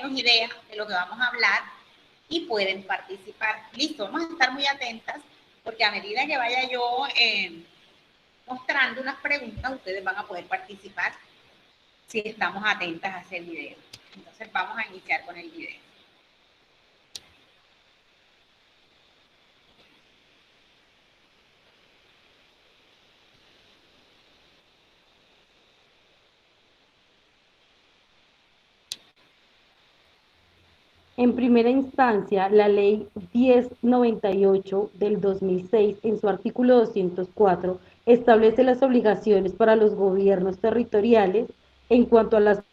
sus ideas de lo que vamos a hablar y pueden participar. Listo, vamos a estar muy atentas porque a medida que vaya yo mostrando unas preguntas, ustedes van a poder participar si estamos atentas a hacer video. Entonces vamos a iniciar con el video. En primera instancia, la Ley 1098 del 2006, en su artículo 204, establece las obligaciones para los gobiernos territoriales en cuanto a las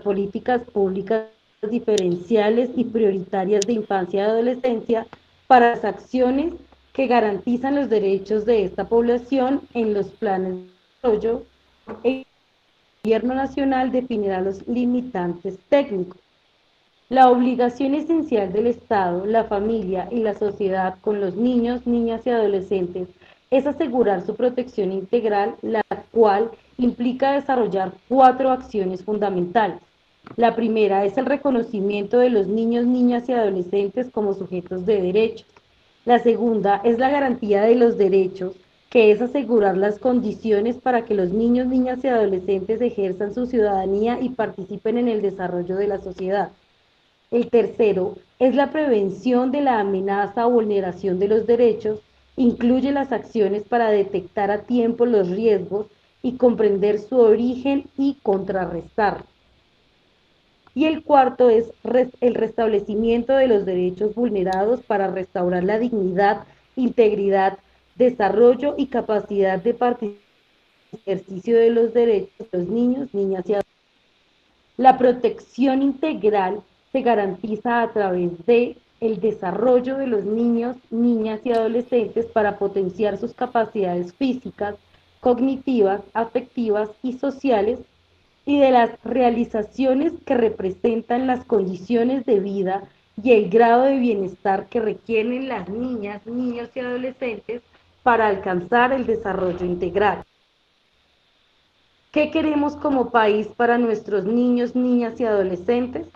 políticas públicas diferenciales y prioritarias de infancia y adolescencia para las acciones que garantizan los derechos de esta población en los planes de desarrollo. El gobierno nacional definirá los limitantes técnicos. La obligación esencial del Estado, la familia y la sociedad con los niños, niñas y adolescentes es asegurar su protección integral, la cual implica desarrollar 4 acciones fundamentales. La primera es el reconocimiento de los niños, niñas y adolescentes como sujetos de derechos. La segunda es la garantía de los derechos, que es asegurar las condiciones para que los niños, niñas y adolescentes ejerzan su ciudadanía y participen en el desarrollo de la sociedad. El tercero es la prevención de la amenaza o vulneración de los derechos, incluye las acciones para detectar a tiempo los riesgos y comprender su origen y contrarrestar. Y el cuarto es el restablecimiento de los derechos vulnerados para restaurar la dignidad, integridad, desarrollo y capacidad de participación en el ejercicio de los derechos de los niños, niñas y adolescentes. La protección integral se garantiza a través de el desarrollo de los niños, niñas y adolescentes para potenciar sus capacidades físicas, cognitivas, afectivas y sociales y de las realizaciones que representan las condiciones de vida y el grado de bienestar que requieren las niñas, niños y adolescentes para alcanzar el desarrollo integral. ¿Qué queremos como país para nuestros niños, niñas y adolescentes?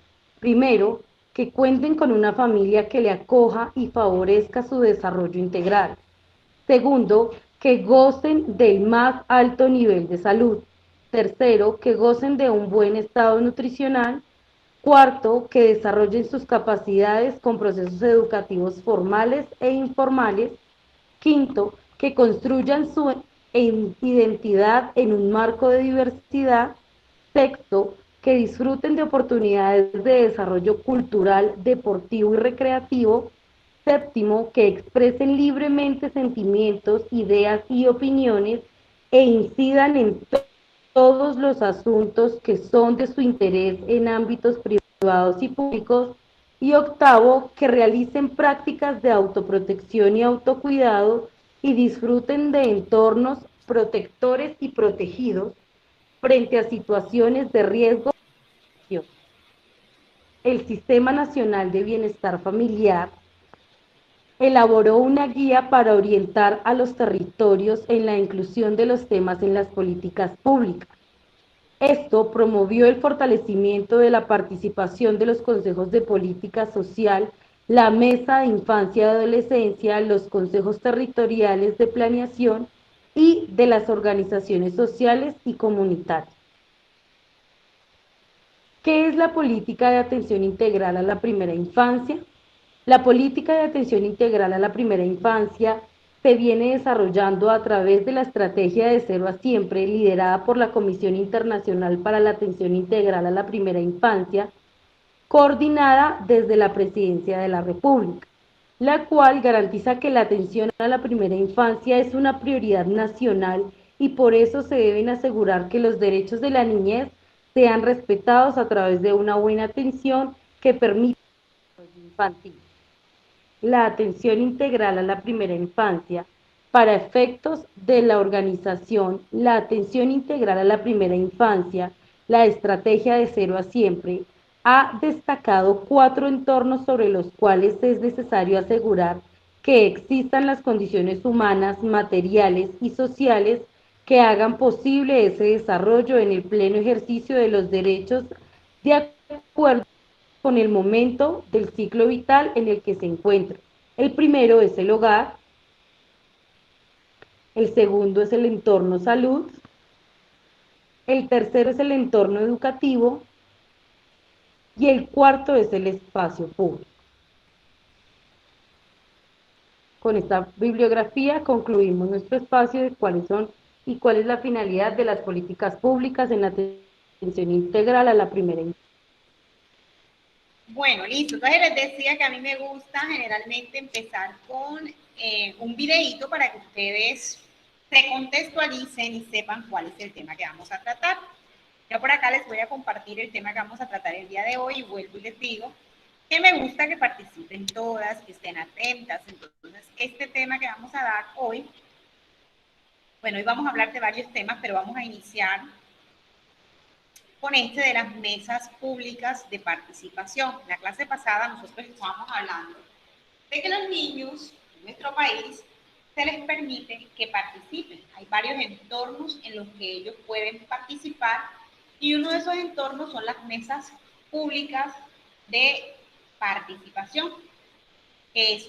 Primero, que cuenten con una familia que le acoja y favorezca su desarrollo integral. Segundo, que gocen del más alto nivel de salud. Tercero, que gocen de un buen estado nutricional. Cuarto, que desarrollen sus capacidades con procesos educativos formales e informales. Quinto, que construyan su identidad en un marco de diversidad. Sexto, que disfruten de oportunidades de desarrollo cultural, deportivo y recreativo. Séptimo, que expresen libremente sentimientos, ideas y opiniones e incidan en todos los asuntos que son de su interés en ámbitos privados y públicos. Y octavo, que realicen prácticas de autoprotección y autocuidado y disfruten de entornos protectores y protegidos frente a situaciones de riesgo. El Sistema Nacional de Bienestar Familiar elaboró una guía para orientar a los territorios en la inclusión de los temas en las políticas públicas. Esto promovió el fortalecimiento de la participación de los consejos de política social, la mesa de infancia y adolescencia, los consejos territoriales de planeación y de las organizaciones sociales y comunitarias. ¿Qué es la política de atención integral a la primera infancia? La política de atención integral a la primera infancia se viene desarrollando a través de la estrategia de Cero a Siempre, liderada por la Comisión Internacional para la Atención Integral a la Primera Infancia, coordinada desde la Presidencia de la República, la cual garantiza que la atención a la primera infancia es una prioridad nacional y por eso se deben asegurar que los derechos de la niñez sean respetados a través de una buena atención que permita el desarrollo infantil. La atención integral a la primera infancia. Para efectos de la organización, la atención integral a la primera infancia, la estrategia de Cero a Siempre, ha destacado 4 entornos sobre los cuales es necesario asegurar que existan las condiciones humanas, materiales y sociales que hagan posible ese desarrollo en el pleno ejercicio de los derechos de acuerdo con el momento del ciclo vital en el que se encuentra. El primero es el hogar, el segundo es el entorno salud, el tercero es el entorno educativo y el cuarto es el espacio público. Con esta bibliografía concluimos nuestro espacio de cuáles son y cuál es la finalidad de las políticas públicas en la atención integral a la primera infancia. Bueno, listo. Entonces les decía que a mí me gusta generalmente empezar con un videíto para que ustedes se contextualicen y sepan cuál es el tema que vamos a tratar. Yo por acá les voy a compartir el tema que vamos a tratar el día de hoy y vuelvo y les digo que me gusta que participen todas, que estén atentas. Entonces, este tema que vamos a dar hoy, bueno, hoy vamos a hablar de varios temas, pero vamos a iniciar con este de las mesas públicas de participación. En la clase pasada nosotros estábamos hablando de que los niños en nuestro país se les permite que participen. Hay varios entornos en los que ellos pueden participar y uno de esos entornos son las mesas públicas de participación, que es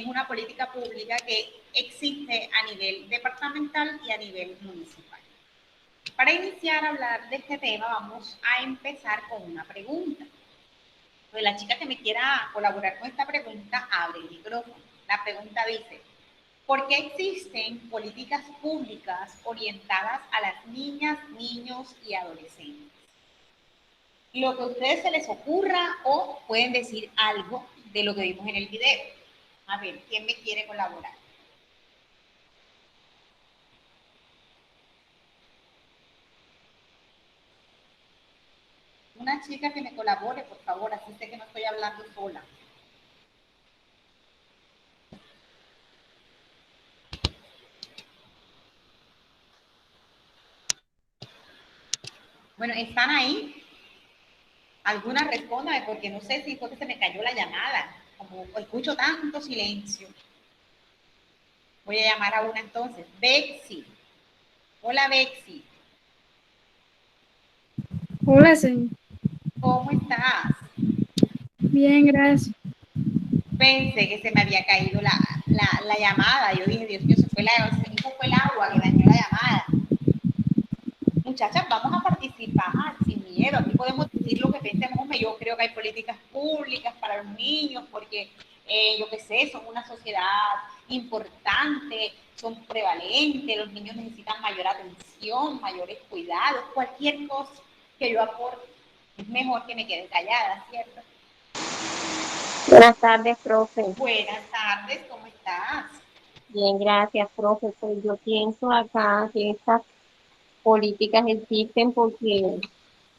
una política pública que existe a nivel departamental y a nivel municipal. Para iniciar a hablar de este tema, vamos a empezar con una pregunta. Pues la chica que me quiera colaborar con esta pregunta, abre el micrófono. La pregunta dice, ¿por qué existen políticas públicas orientadas a las niñas, niños y adolescentes? Lo que a ustedes se les ocurra o pueden decir algo de lo que vimos en el video. A ver, ¿quién me quiere colaborar? Una chica que me colabore, por favor, así sé que no estoy hablando sola. Bueno, ¿están ahí? Alguna responda, porque no sé si fue que se me cayó la llamada, como escucho tanto silencio. Voy a llamar a una entonces. Bexi. Hola, Bexi. Hola, señor. ¿Cómo estás? Bien, gracias. Pensé que se me había caído la llamada. Yo dije, Dios mío, se fue el agua que dañó la llamada. Muchachas, vamos a participar sin miedo. Aquí podemos decir lo que pensemos. Yo creo que hay políticas públicas para los niños porque, yo qué sé, son una sociedad importante, son prevalentes, los niños necesitan mayor atención, mayores cuidados, cualquier cosa que yo aporte. Es mejor que me quede callada, ¿cierto? Buenas tardes, profe. Buenas tardes, ¿cómo estás? Bien, gracias, profe. Pues yo pienso acá que estas políticas existen porque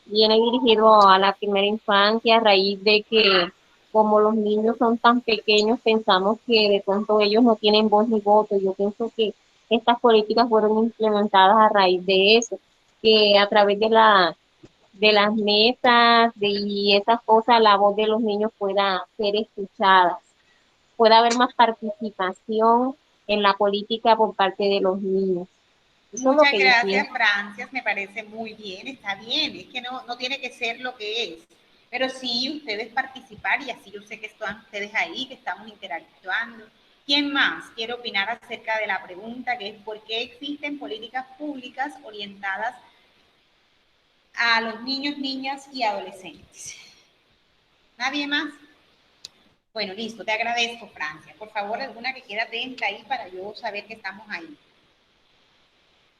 viene dirigido a la primera infancia a raíz de que como los niños son tan pequeños, pensamos que de pronto ellos no tienen voz ni voto. Yo pienso que estas políticas fueron implementadas a raíz de eso, que a través de las mesas y esas cosas, la voz de los niños pueda ser escuchada, pueda haber más participación en la política por parte de los niños. Eso es lo Muchas que yo gracias, pienso. Francias, me parece muy bien, está bien, es que no tiene que ser lo que es, pero sí ustedes participar y así yo sé que están ustedes ahí, que estamos interactuando. ¿Quién más quiere opinar acerca de la pregunta que es por qué existen políticas públicas orientadas a los niños, niñas y adolescentes? ¿Nadie más? Bueno, listo, te agradezco, Francia. Por favor, alguna que quiera atenta ahí para yo saber que estamos ahí.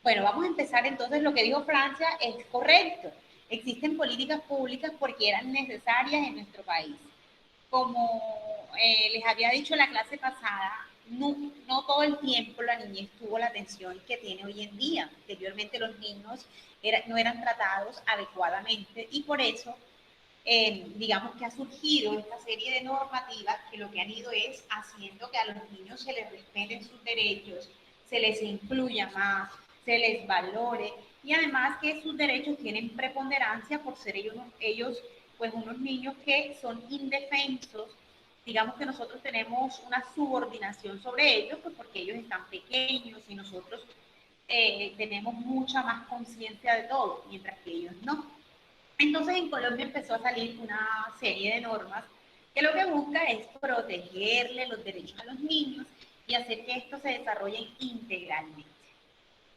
Bueno, vamos a empezar entonces. Lo que dijo Francia es correcto. Existen políticas públicas porque eran necesarias en nuestro país. Como les había dicho en la clase pasada, no todo el tiempo la niñez tuvo la atención que tiene hoy en día. Anteriormente los niños no eran tratados adecuadamente y por eso, digamos que ha surgido esta serie de normativas que lo que han ido es haciendo que a los niños se les respeten sus derechos, se les incluya más, se les valore y además que sus derechos tienen preponderancia por ser ellos pues unos niños que son indefensos. Digamos que nosotros tenemos una subordinación sobre ellos pues porque ellos están pequeños y nosotros tenemos mucha más conciencia de todo, mientras que ellos no. Entonces en Colombia empezó a salir una serie de normas que lo que busca es protegerle los derechos a los niños y hacer que estos se desarrollen integralmente.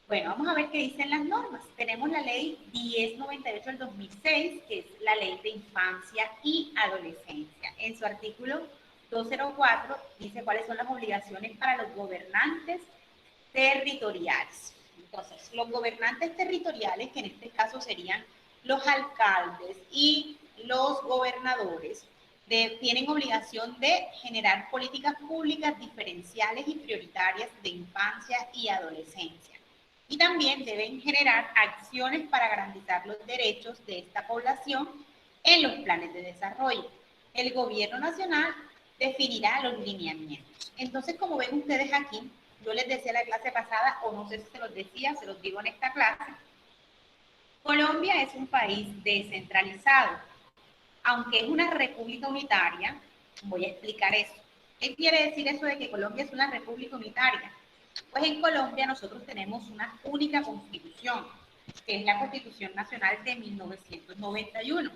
Bueno, vamos a ver qué dicen las normas. Tenemos la ley 1098 del 2006, que es la ley de infancia y adolescencia. En su artículo 204 dice cuáles son las obligaciones para los gobernantes territoriales. Entonces, los gobernantes territoriales, que en este caso serían los alcaldes y los gobernadores, tienen obligación de generar políticas públicas diferenciales y prioritarias de infancia y adolescencia. Y también deben generar acciones para garantizar los derechos de esta población en los planes de desarrollo. El gobierno nacional definirá los lineamientos. Entonces, como ven ustedes aquí, yo les decía la clase pasada, o no sé si se los decía, se los digo en esta clase, Colombia es un país descentralizado. Aunque es una república unitaria, voy a explicar eso. ¿Qué quiere decir eso de que Colombia es una república unitaria? Pues en Colombia nosotros tenemos una única constitución, que es la Constitución Nacional de 1991.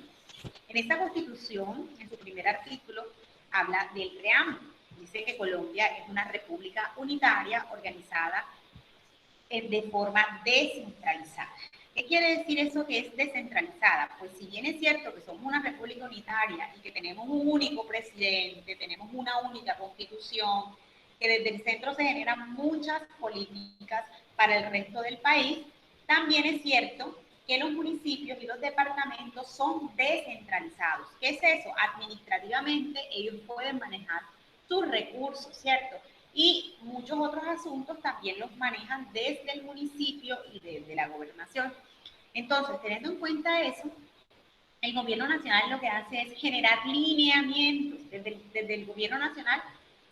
En esta constitución, en su primer artículo, habla del preámbulo. Dice que Colombia es una república unitaria organizada de forma descentralizada. ¿Qué quiere decir eso que es descentralizada? Pues si bien es cierto que somos una república unitaria y que tenemos un único presidente, tenemos una única constitución, que desde el centro se generan muchas políticas para el resto del país, también es cierto que los municipios y los departamentos son descentralizados. ¿Qué es eso? Administrativamente ellos pueden manejar sus recursos, ¿cierto? Y muchos otros asuntos también los manejan desde el municipio y desde la gobernación. Entonces, teniendo en cuenta eso, el gobierno nacional lo que hace es generar lineamientos. Desde el gobierno nacional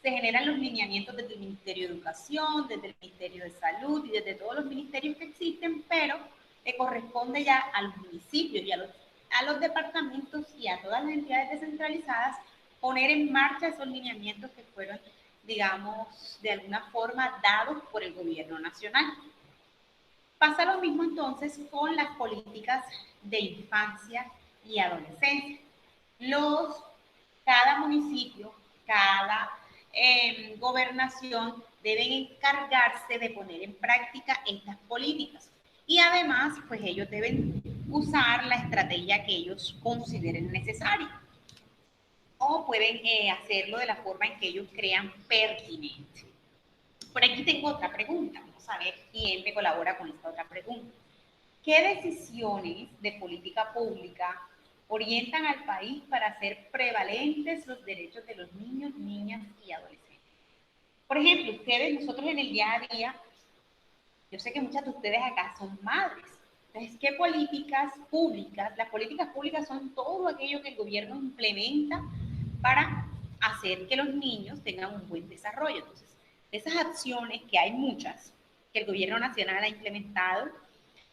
se generan los lineamientos desde el Ministerio de Educación, desde el Ministerio de Salud y desde todos los ministerios que existen, pero le corresponde ya a los municipios y a los departamentos y a todas las entidades descentralizadas poner en marcha esos lineamientos que fueron, digamos, de alguna forma dados por el gobierno nacional. Pasa lo mismo entonces con las políticas de infancia y adolescencia. Cada municipio, cada gobernación deben encargarse de poner en práctica estas políticas. Y además, pues ellos deben usar la estrategia que ellos consideren necesaria. O pueden hacerlo de la forma en que ellos crean pertinente. Por aquí tengo otra pregunta. Vamos a ver quién me colabora con esta otra pregunta. ¿Qué decisiones de política pública orientan al país para hacer prevalentes los derechos de los niños, niñas y adolescentes? Por ejemplo, nosotros en el día a día, yo sé que muchas de ustedes acá son madres. Entonces, ¿qué políticas públicas? Las políticas públicas son todo aquello que el gobierno implementa para hacer que los niños tengan un buen desarrollo. Entonces, esas acciones, que hay muchas, que el gobierno nacional ha implementado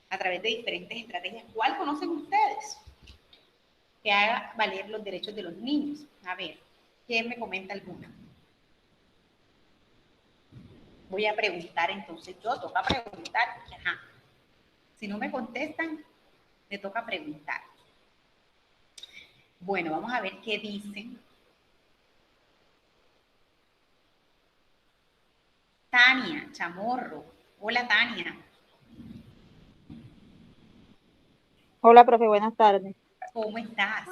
a través de diferentes estrategias, ¿cuál conocen ustedes? Que haga valer los derechos de los niños. A ver, ¿quién me comenta alguna? Voy a preguntar entonces, toca preguntar, ajá. Si no me contestan, me toca preguntar. Bueno, vamos a ver qué dicen. Tania Chamorro. Hola, Tania. Hola, profe, buenas tardes. ¿Cómo estás?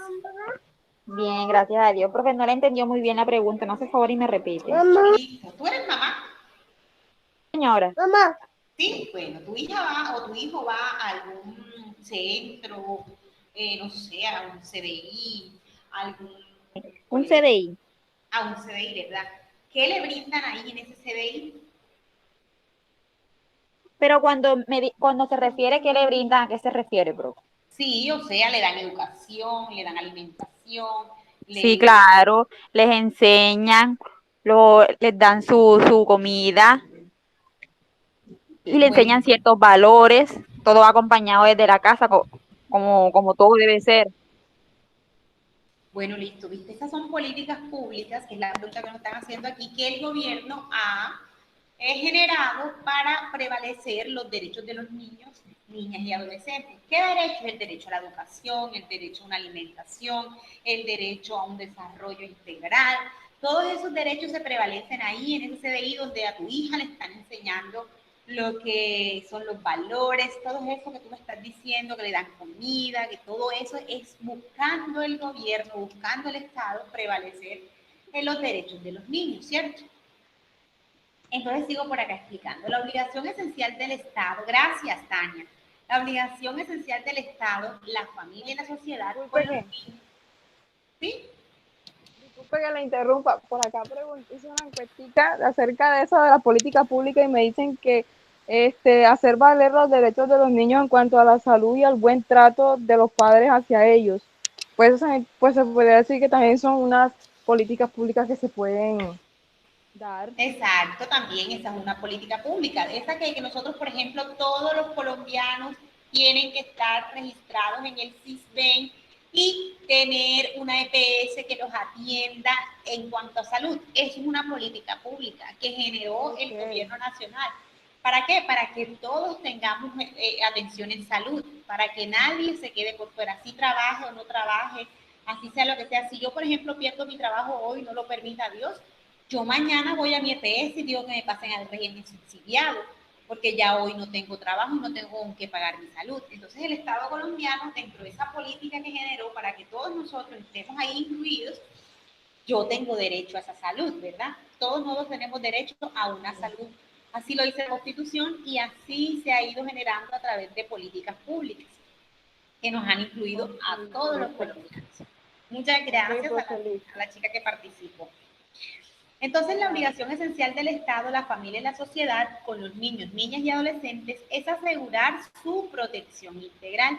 Bien, gracias a Dios. Profe, no le entendió muy bien la pregunta. Me hace favor y me repite. Listo. ¿Tú eres mamá? Señora. Sí, bueno, tu hija va o tu hijo va a algún centro, no sé, a un CDI, Un CDI. a un CDI, ¿verdad? ¿Qué le brindan ahí en ese CDI? Pero cuando se refiere que le brindan, ¿a qué se refiere, profe? Sí, o sea, le dan educación, le dan alimentación. Sí, claro. Les enseñan, les dan su comida y le enseñan ciertos valores. Todo acompañado desde la casa, como todo debe ser. Bueno, listo, viste, esas son políticas públicas, que es la pregunta que nos están haciendo aquí, que el gobierno ha generado para prevalecer los derechos de los niños niñas y adolescentes. ¿Qué derecho? El derecho a la educación, el derecho a una alimentación, el derecho a un desarrollo integral. Todos esos derechos se prevalecen ahí en ese CDI donde a tu hija le están enseñando lo que son los valores, todo eso que tú me estás diciendo, que le dan comida, que todo eso es buscando el gobierno, buscando el Estado prevalecer en los derechos de los niños, ¿cierto? Entonces sigo por acá explicando. La obligación esencial del Estado, gracias Tania, la obligación esencial del Estado, la familia y la sociedad con los niños. ¿Sí? Disculpe que la interrumpa, por acá hice una encuestica acerca de eso de la política pública y me dicen que hacer valer los derechos de los niños en cuanto a la salud y al buen trato de los padres hacia ellos. Pues se podría decir que también son unas políticas públicas que se pueden dar. Exacto, también esa es una política pública. Esa que nosotros, por ejemplo, todos los colombianos tienen que estar registrados en el SISBEN y tener una EPS que los atienda en cuanto a salud. Eso es una política pública que generó el gobierno nacional. ¿Para qué? Para que todos tengamos atención en salud, para que nadie se quede por fuera, si trabaje o no trabaje, así sea lo que sea. Si yo, por ejemplo, pierdo mi trabajo hoy, no lo permita Dios, yo mañana voy a mi EPS y digo que me pasen al régimen subsidiado, porque ya hoy no tengo trabajo y no tengo con qué pagar mi salud. Entonces el Estado colombiano, dentro de esa política que generó para que todos nosotros estemos ahí incluidos, yo tengo derecho a esa salud, ¿verdad? Todos tenemos derecho a una salud. Así lo dice la Constitución y así se ha ido generando a través de políticas públicas que nos han incluido a todos los colombianos. Muchas gracias a la chica que participó. Entonces, la obligación esencial del Estado, la familia y la sociedad con los niños, niñas y adolescentes es asegurar su protección integral,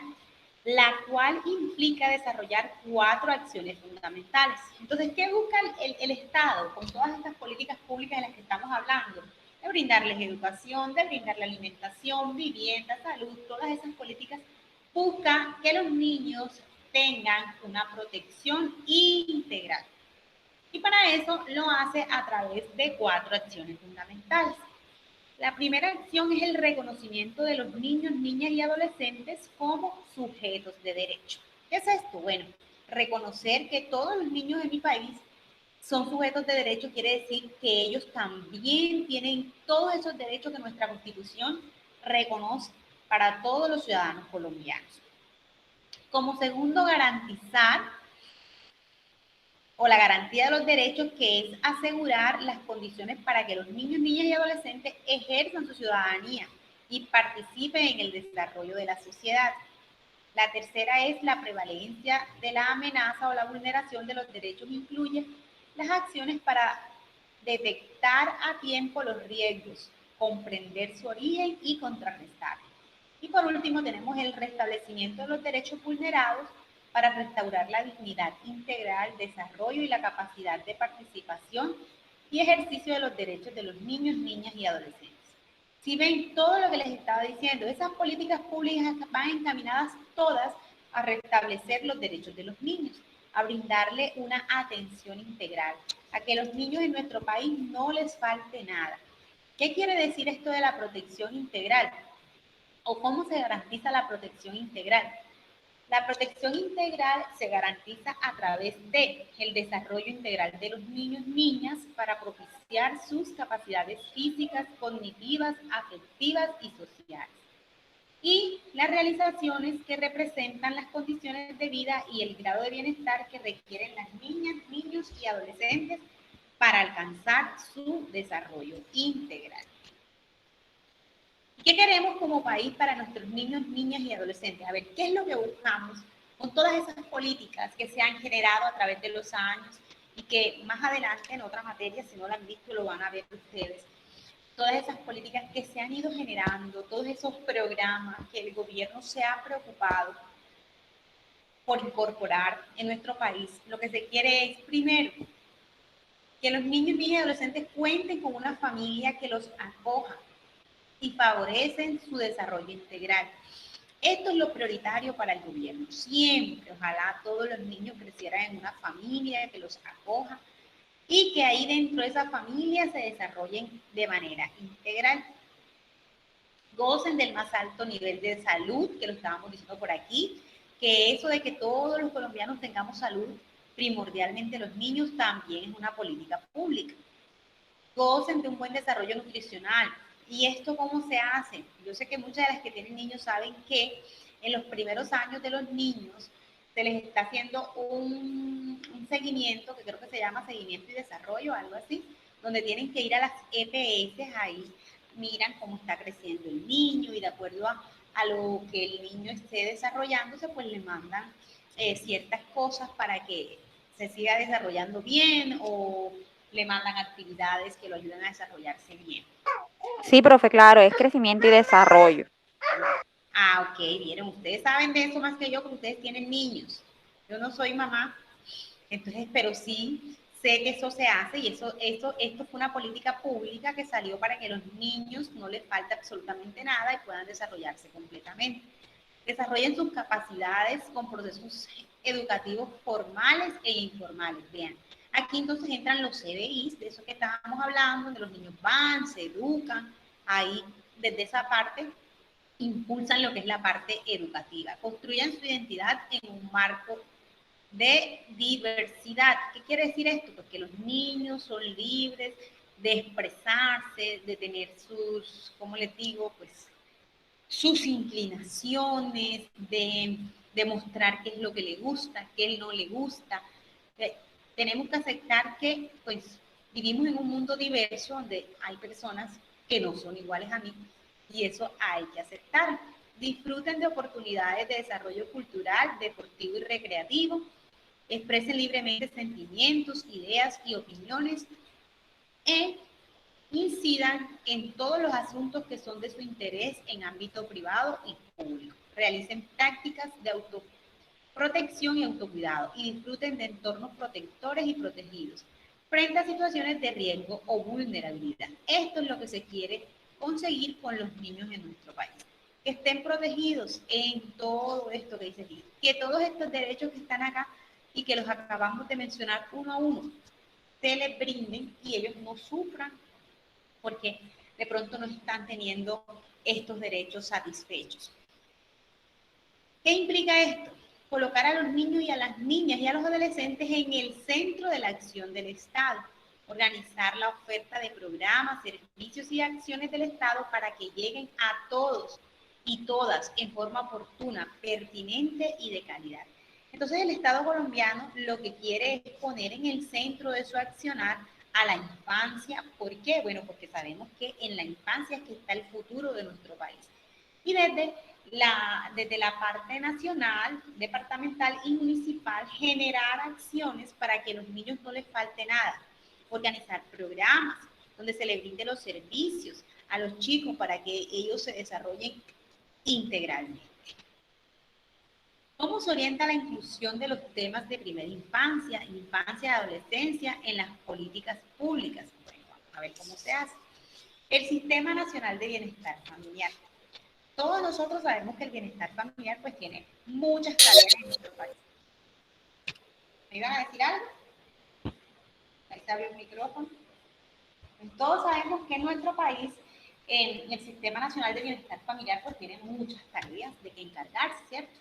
la cual implica desarrollar 4 acciones fundamentales. Entonces, ¿qué busca el Estado con todas estas políticas públicas de las que estamos hablando? De brindarles educación, de brindarle alimentación, vivienda, salud, todas esas políticas buscan que los niños tengan una protección integral. Y para eso lo hace a través de 4 acciones fundamentales. La primera acción es el reconocimiento de los niños, niñas y adolescentes como sujetos de derecho. ¿Qué es esto? Bueno, reconocer que todos los niños de mi país son sujetos de derecho quiere decir que ellos también tienen todos esos derechos que nuestra Constitución reconoce para todos los ciudadanos colombianos. Como segundo, garantizar o la garantía de los derechos, que es asegurar las condiciones para que los niños, niñas y adolescentes ejerzan su ciudadanía y participen en el desarrollo de la sociedad. La tercera es la prevalencia de la amenaza o la vulneración de los derechos, incluye las acciones para detectar a tiempo los riesgos, comprender su origen y contrarrestarlos. Y por último tenemos el restablecimiento de los derechos vulnerados para restaurar la dignidad integral, desarrollo y la capacidad de participación y ejercicio de los derechos de los niños, niñas y adolescentes. Si ven todo lo que les estaba diciendo, esas políticas públicas van encaminadas todas a restablecer los derechos de los niños, a brindarle una atención integral, a que los niños en nuestro país no les falte nada. ¿Qué quiere decir esto de la protección integral? ¿O cómo se garantiza la protección integral? La protección integral se garantiza a través de el desarrollo integral de los niños y niñas para propiciar sus capacidades físicas, cognitivas, afectivas y sociales. Y las realizaciones que representan las condiciones de vida y el grado de bienestar que requieren las niñas, niños y adolescentes para alcanzar su desarrollo integral. ¿Qué queremos como país para nuestros niños, niñas y adolescentes? A ver, ¿qué es lo que buscamos con todas esas políticas que se han generado a través de los años y que más adelante en otras materias, si no lo han visto, lo van a ver ustedes? Todas esas políticas que se han ido generando, todos esos programas que el gobierno se ha preocupado por incorporar en nuestro país, lo que se quiere es, primero, que los niños, niñas y adolescentes cuenten con una familia que los acoja y favorecen su desarrollo integral. Esto es lo prioritario para el gobierno. Siempre, ojalá todos los niños crecieran en una familia que los acoja y que ahí dentro de esa familia se desarrollen de manera integral. gocen del más alto nivel de salud, que lo estábamos diciendo por aquí, que eso de que todos los colombianos tengamos salud, primordialmente los niños, también es una política pública. Gocen de un buen desarrollo nutricional. ¿Y esto cómo se hace? Yo sé que muchas de las que tienen niños saben que en los primeros años de los niños se les está haciendo un seguimiento, que creo que se llama seguimiento y desarrollo, algo así, donde tienen que ir a las EPS, ahí miran cómo está creciendo el niño y de acuerdo a lo que el niño esté desarrollándose, pues le mandan ciertas cosas para que se siga desarrollando bien o le mandan actividades que lo ayuden a desarrollarse bien. Sí, profe, claro, es crecimiento y desarrollo. Ah, ok, vieron, ustedes saben de eso más que yo, porque ustedes tienen niños. Yo no soy mamá, entonces, pero sí sé que eso se hace y esto fue una política pública que salió para que los niños no les falte absolutamente nada y puedan desarrollarse completamente. Desarrollen sus capacidades con procesos educativos formales e informales. Vean, aquí entonces entran los CDIs, de eso que estábamos hablando, donde los niños van, se educan, ahí desde esa parte impulsan lo que es la parte educativa. Construyan su identidad en un marco de diversidad. ¿Qué quiere decir esto? Pues que los niños son libres de expresarse, de tener sus, ¿cómo les digo? Pues sus inclinaciones, de demostrar qué es lo que le gusta, qué no le gusta. Tenemos que aceptar que pues vivimos en un mundo diverso donde hay personas que no son iguales a mí y eso hay que aceptar. Disfruten de oportunidades de desarrollo cultural, deportivo y recreativo. Expresen libremente sentimientos, ideas y opiniones e incidan en todos los asuntos que son de su interés en ámbito privado y público. Realicen prácticas de autoprotección y autocuidado y disfruten de entornos protectores y protegidos frente a situaciones de riesgo o vulnerabilidad. Esto es lo que se quiere conseguir con los niños en nuestro país. Que estén protegidos en todo esto que dice aquí. Que todos estos derechos que están acá y que los acabamos de mencionar uno a uno, se les brinden y ellos no sufran porque de pronto no están teniendo estos derechos satisfechos. ¿Qué implica esto? Colocar a los niños y a las niñas y a los adolescentes en el centro de la acción del Estado, organizar la oferta de programas, servicios y acciones del Estado para que lleguen a todos y todas en forma oportuna, pertinente y de calidad. Entonces el Estado colombiano lo que quiere es poner en el centro de su accionar a la infancia. ¿Por qué? Bueno, porque sabemos que en la infancia es que está el futuro de nuestro país. Y desde la parte nacional, departamental y municipal, generar acciones para que a los niños no les falte nada. Organizar programas donde se les brinde los servicios a los chicos para que ellos se desarrollen integralmente. ¿Cómo se orienta la inclusión de los temas de primera infancia, infancia y adolescencia en las políticas públicas? Bueno, vamos a ver cómo se hace. El Sistema Nacional de Bienestar Familiar. Todos nosotros sabemos que el bienestar familiar pues tiene muchas tareas en nuestro país. ¿Me iban a decir algo? Ahí se abrió el micrófono. Pues todos sabemos que en nuestro país el Sistema Nacional de Bienestar Familiar pues tiene muchas tareas de que encargarse, ¿cierto?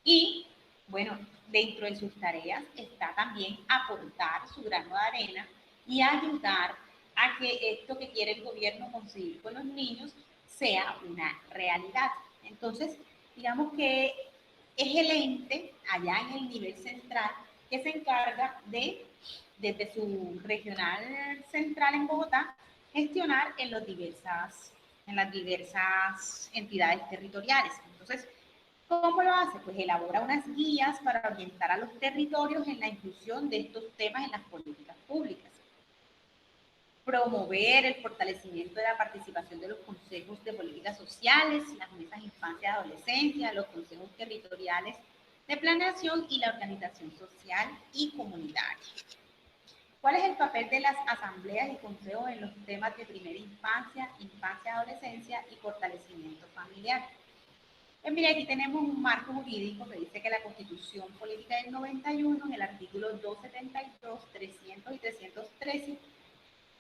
Y bueno, dentro de sus tareas está también aportar su grano de arena y ayudar a que esto que quiere el gobierno conseguir con los niños sea una realidad. Entonces, digamos que es el ente allá en el nivel central que se encarga de, desde su regional central en Bogotá, gestionar en las diversas entidades territoriales. Entonces, ¿cómo lo hace? Pues elabora unas guías para orientar a los territorios en la inclusión de estos temas en las políticas públicas. Promover el fortalecimiento de la participación de los consejos de políticas sociales, las mesas infancia y adolescencia, los consejos territoriales de planeación y la organización social y comunitaria. ¿Cuál es el papel de las asambleas y consejos en los temas de primera infancia, infancia y adolescencia y fortalecimiento familiar? Pues mira, aquí tenemos un marco jurídico que dice que la Constitución Política del 91, en el artículo 272, 300 y 313,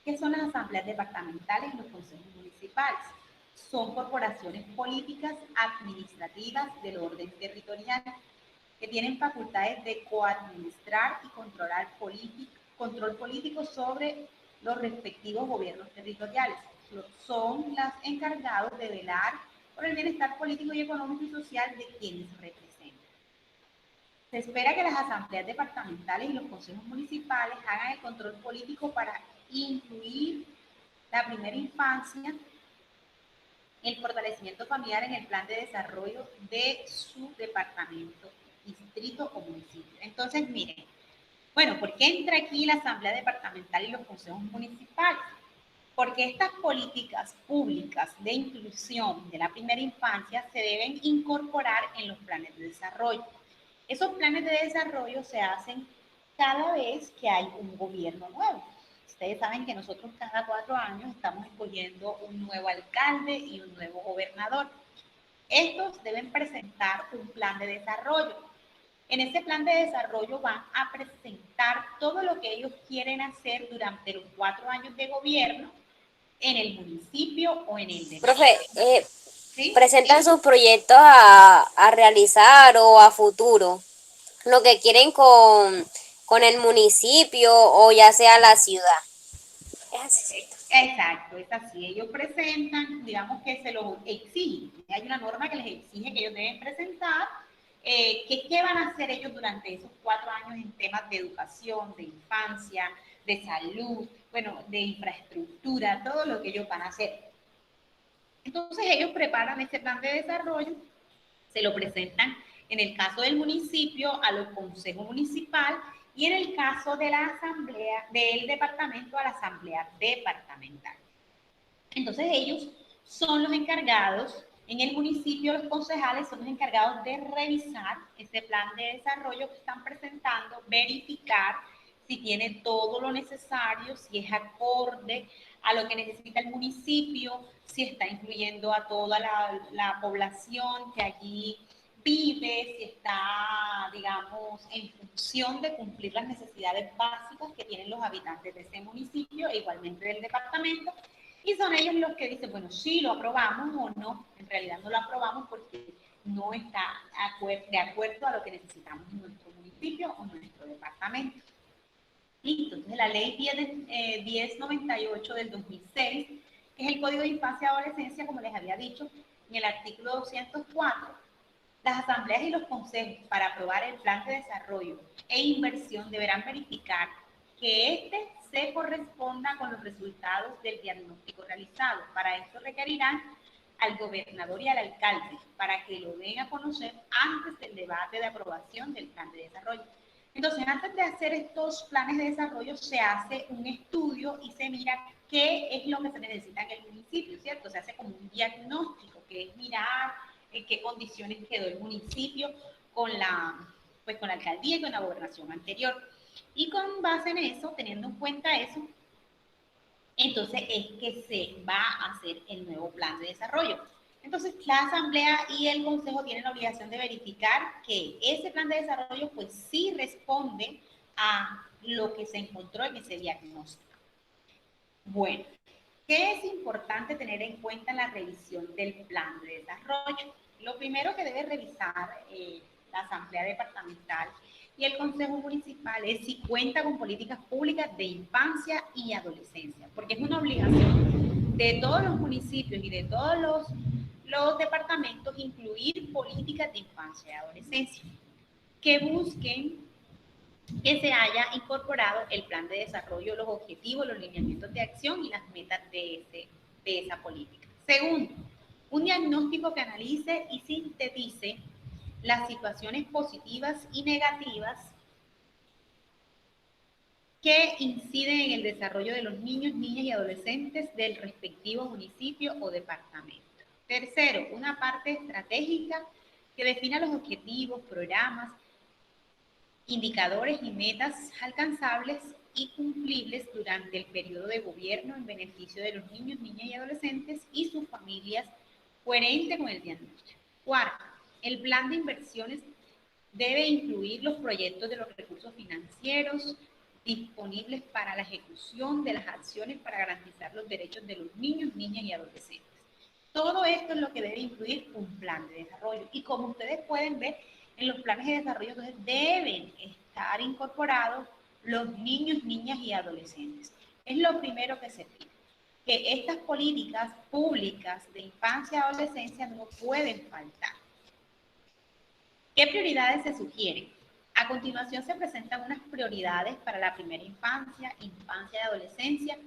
que son las asambleas departamentales y los consejos municipales. son corporaciones políticas administrativas del orden territorial que tienen facultades de coadministrar y control político sobre los respectivos gobiernos territoriales. Son las encargados de velar por el bienestar político y económico y social de quienes representan. Se espera que las asambleas departamentales y los consejos municipales hagan el control político para incluir la primera infancia, el fortalecimiento familiar en el plan de desarrollo de su departamento, distrito o municipio. Entonces, miren, bueno, ¿por qué entra aquí la asamblea departamental y los consejos municipales? Porque estas políticas públicas de inclusión de la primera infancia se deben incorporar en los planes de desarrollo. Esos planes de desarrollo se hacen cada vez que hay un gobierno nuevo. Ustedes saben que nosotros cada 4 años estamos escogiendo un nuevo alcalde y un nuevo gobernador. Estos deben presentar un plan de desarrollo. En ese plan de desarrollo van a presentar todo lo que ellos quieren hacer durante los 4 años de gobierno en el municipio o en el departamento. Profe, ¿Sí? presentan sus proyectos a realizar o a futuro, lo que quieren con el municipio o ya sea la ciudad. Es así, ¿cierto? Exacto, es así. Ellos presentan, digamos que se los exigen. Hay una norma que les exige que ellos deben presentar qué van a hacer ellos durante esos 4 años en temas de educación, de infancia, de salud, bueno, de infraestructura, todo lo que ellos van a hacer. Entonces ellos preparan ese plan de desarrollo, se lo presentan en el caso del municipio a los consejos municipal y en el caso de la asamblea, del departamento a la asamblea departamental. Entonces ellos son los encargados, en el municipio los concejales son los encargados de revisar ese plan de desarrollo que están presentando, verificar si tiene todo lo necesario, si es acorde a lo que necesita el municipio, si está incluyendo a toda la población que allí vive, si está, digamos, en función de cumplir las necesidades básicas que tienen los habitantes de ese municipio e igualmente del departamento. Y son ellos los que dicen, bueno, sí, lo aprobamos o no. En realidad no lo aprobamos porque no está de acuerdo a lo que necesitamos en nuestro municipio o nuestro departamento. Listo, entonces la ley 1098 del 2006, que es el Código de Infancia y Adolescencia, como les había dicho, en el artículo 204, las asambleas y los consejos para aprobar el plan de desarrollo e inversión deberán verificar que éste se corresponda con los resultados del diagnóstico realizado. Para esto requerirán al gobernador y al alcalde para que lo den a conocer antes del debate de aprobación del plan de desarrollo. Entonces, antes de hacer estos planes de desarrollo, se hace un estudio y se mira qué es lo que se necesita en el municipio, ¿cierto? Se hace como un diagnóstico, que es mirar en qué condiciones quedó el municipio con la alcaldía y con la gobernación anterior. Y con base en eso, teniendo en cuenta eso, entonces es que se va a hacer el nuevo plan de desarrollo. Entonces, la asamblea y el consejo tienen la obligación de verificar que ese plan de desarrollo, pues sí responde a lo que se encontró en ese diagnóstico. Bueno, ¿qué es importante tener en cuenta en la revisión del plan de desarrollo? Lo primero que debe revisar la asamblea departamental y el consejo municipal es si cuenta con políticas públicas de infancia y adolescencia, porque es una obligación de todos los municipios y de todos los departamentos incluir políticas de infancia y adolescencia que busquen que se haya incorporado el plan de desarrollo, los objetivos, los lineamientos de acción y las metas de esa política. Segundo, un diagnóstico que analice y sintetice las situaciones positivas y negativas que inciden en el desarrollo de los niños, niñas y adolescentes del respectivo municipio o departamento. Tercero, una parte estratégica que defina los objetivos, programas, indicadores y metas alcanzables y cumplibles durante el periodo de gobierno en beneficio de los niños, niñas y adolescentes y sus familias, coherente con el diagnóstico. Cuarto, el plan de inversiones debe incluir los proyectos de los recursos financieros disponibles para la ejecución de las acciones para garantizar los derechos de los niños, niñas y adolescentes. Todo esto es lo que debe incluir un plan de desarrollo. Y como ustedes pueden ver, en los planes de desarrollo entonces, deben estar incorporados los niños, niñas y adolescentes. Es lo primero que se pide, que estas políticas públicas de infancia y adolescencia no pueden faltar. ¿Qué prioridades se sugieren? A continuación se presentan unas prioridades para la primera infancia, infancia y adolescencia,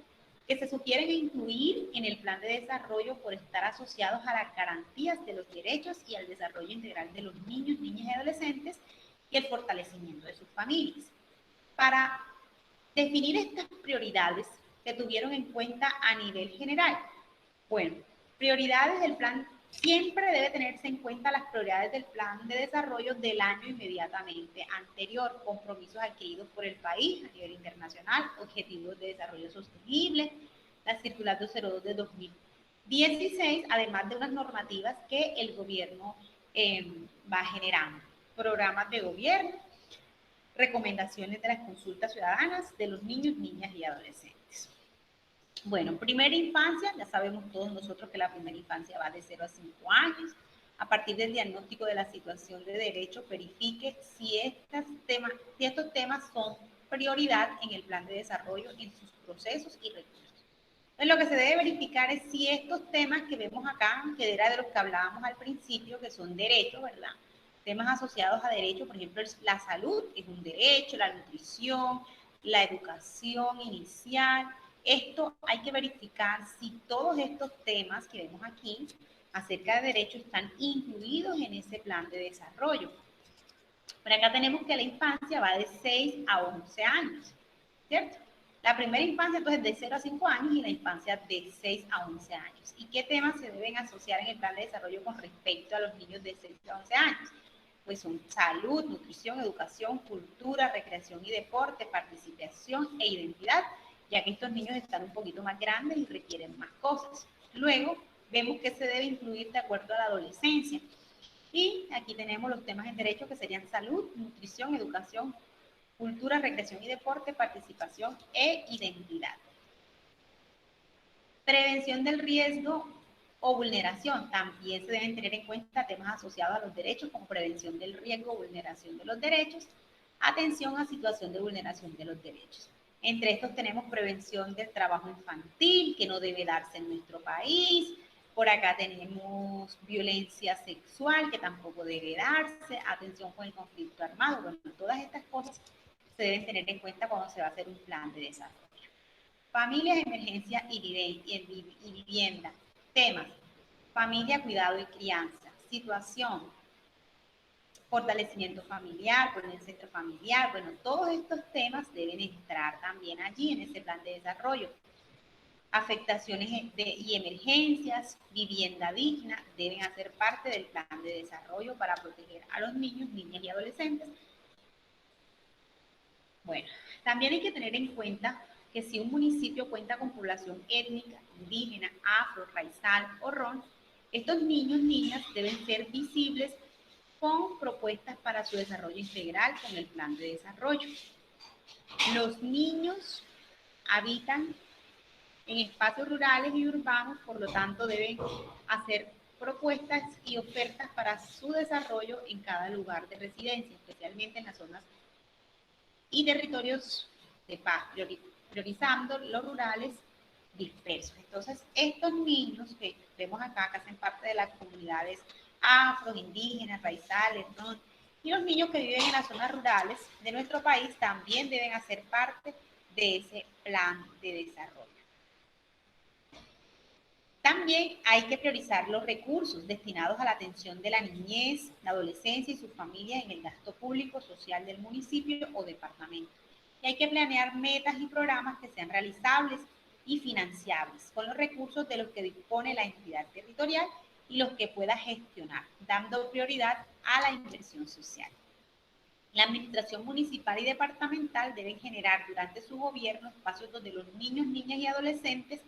que se sugieren incluir en el plan de desarrollo por estar asociados a las garantías de los derechos y al desarrollo integral de los niños, niñas y adolescentes y el fortalecimiento de sus familias. Para definir estas prioridades, se tuvieron en cuenta a nivel general. Bueno, prioridades del plan. Siempre debe tenerse en cuenta las prioridades del plan de desarrollo del año inmediatamente anterior, compromisos adquiridos por el país a nivel internacional, objetivos de desarrollo sostenible, la circular 202 de 2016, además de unas normativas que el gobierno va generando, programas de gobierno, recomendaciones de las consultas ciudadanas de los niños, niñas y adolescentes. Bueno, primera infancia, ya sabemos todos nosotros que la primera infancia va de 0 a 5 años. A partir del diagnóstico de la situación de derecho, verifique si estos temas son prioridad en el plan de desarrollo, en sus procesos y recursos. Entonces, lo que se debe verificar es si estos temas que vemos acá, que era de los que hablábamos al principio, que son derechos, ¿verdad? Temas asociados a derechos, por ejemplo, la salud es un derecho, la nutrición, la educación inicial. Esto hay que verificar si todos estos temas que vemos aquí acerca de derechos están incluidos en ese plan de desarrollo. Por acá tenemos que la infancia va de 6 a 11 años, ¿cierto? La primera infancia entonces de 0 a 5 años y la infancia de 6 a 11 años. ¿Y qué temas se deben asociar en el plan de desarrollo con respecto a los niños de 6 a 11 años? Pues son salud, nutrición, educación, cultura, recreación y deporte, participación e identidad, ya que estos niños están un poquito más grandes y requieren más cosas. Luego, vemos que se debe incluir de acuerdo a la adolescencia. Y aquí tenemos los temas en derecho que serían salud, nutrición, educación, cultura, recreación y deporte, participación e identidad. Prevención del riesgo o vulneración. También se deben tener en cuenta temas asociados a los derechos como prevención del riesgo o vulneración de los derechos, atención a situación de vulneración de los derechos. Entre estos tenemos prevención del trabajo infantil, que no debe darse en nuestro país. Por acá tenemos violencia sexual, que tampoco debe darse, atención con el conflicto armado. Bueno, todas estas cosas se deben tener en cuenta cuando se va a hacer un plan de desarrollo. Familias, emergencia y vivienda. Temas: familia, cuidado y crianza. Situación: fortalecimiento familiar, por el centro familiar. Bueno, todos estos temas deben entrar también allí en ese plan de desarrollo. Afectaciones y emergencias, vivienda digna, deben hacer parte del plan de desarrollo para proteger a los niños, niñas y adolescentes. Bueno, también hay que tener en cuenta que si un municipio cuenta con población étnica, indígena, afro, raizal o ron, estos niños, niñas deben ser visibles con propuestas para su desarrollo integral con el plan de desarrollo. Los niños habitan en espacios rurales y urbanos, por lo tanto deben hacer propuestas y ofertas para su desarrollo en cada lugar de residencia, especialmente en las zonas y territorios de paz, priorizando los rurales dispersos. Entonces, estos niños que vemos acá, que hacen parte de las comunidades afro, indígenas, raizales, ¿no? Y los niños que viven en las zonas rurales de nuestro país también deben hacer parte de ese plan de desarrollo. También hay que priorizar los recursos destinados a la atención de la niñez, la adolescencia y sus familias en el gasto público social del municipio o departamento. Y hay que planear metas y programas que sean realizables y financiables con los recursos de los que dispone la entidad territorial y los que pueda gestionar, dando prioridad a la inversión social. La administración municipal y departamental deben generar durante su gobierno espacios donde los niños, niñas y adolescentes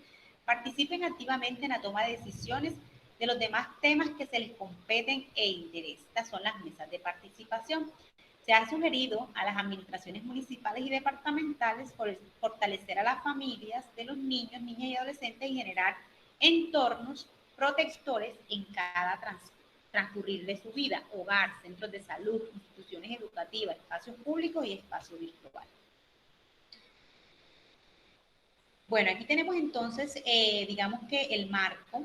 participen activamente en la toma de decisiones de los demás temas que se les competen e interesan. Estas son las mesas de participación. Se ha sugerido a las administraciones municipales y departamentales fortalecer a las familias de los niños, niñas y adolescentes y generar entornos protectores en cada transcurrir de su vida: hogar, centros de salud, instituciones educativas, espacios públicos y espacio virtual. Bueno, aquí tenemos entonces, digamos que el marco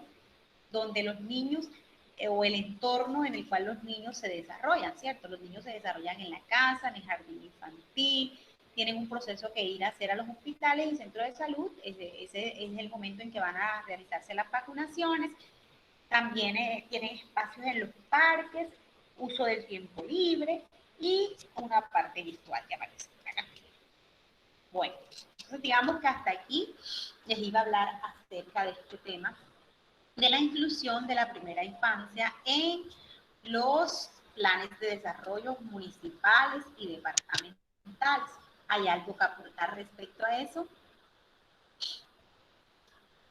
donde los niños o el entorno en el cual los niños se desarrollan, ¿cierto? Los niños se desarrollan en la casa, en el jardín infantil, tienen un proceso que ir a hacer a los hospitales y centros de salud, ese es el momento en que van a realizarse las vacunaciones. También tienen espacios en los parques, uso del tiempo libre y una parte virtual que aparece acá. Bueno, entonces digamos que hasta aquí les iba a hablar acerca de este tema de la inclusión de la primera infancia en los planes de desarrollo municipales y departamentales. ¿Hay algo que aportar respecto a eso?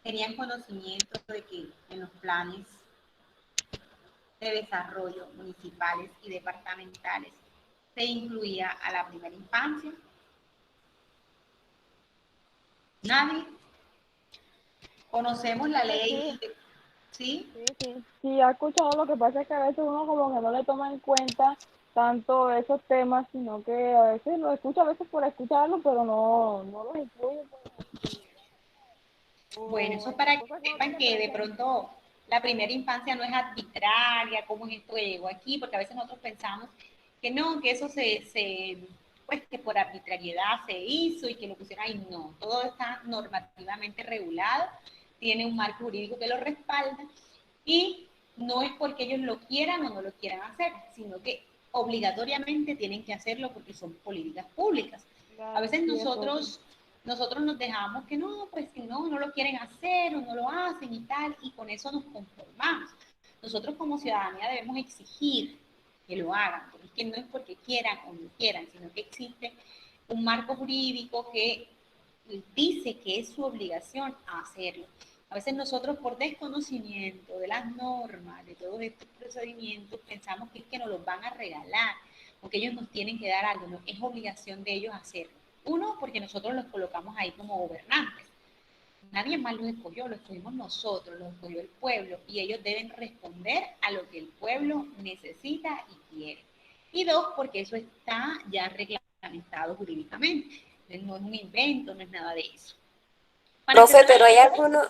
¿Tenían conocimiento de que en los planes de desarrollo municipales y departamentales se incluía a la primera infancia? ¿Nadie? ¿Conocemos la ley? ¿Sí? Sí, ha escuchado. Lo que pasa es que a veces uno como que no le toma en cuenta tanto esos temas, sino que a veces lo escucha, a veces por escucharlo, pero no los incluye. Bueno, eso es para que sepan que de pronto la primera infancia no es arbitraria, cómo es esto que llegó aquí, porque a veces nosotros pensamos que no, que eso pues que por arbitrariedad se hizo y que lo pusieron ahí. No, todo está normativamente regulado, tiene un marco jurídico que lo respalda y no es porque ellos lo quieran o no lo quieran hacer, sino que obligatoriamente tienen que hacerlo porque son políticas públicas. A veces nosotros nos dejamos que no, pues que no lo quieren hacer o no lo hacen y tal, y con eso nos conformamos. Nosotros como ciudadanía debemos exigir que lo hagan, porque es que no es porque quieran o no quieran, sino que existe un marco jurídico que dice que es su obligación hacerlo. A veces nosotros por desconocimiento de las normas, de todos estos procedimientos, pensamos que es que nos los van a regalar o que ellos nos tienen que dar algo. No, es obligación de ellos hacerlo. Uno, porque nosotros los colocamos ahí como gobernantes. Nadie más los escogió, los escogimos nosotros, los escogió el pueblo y ellos deben responder a lo que el pueblo necesita y quiere. Y dos, porque eso está ya reglamentado jurídicamente. No es un invento, no es nada de eso. Profe, pero hay algunos,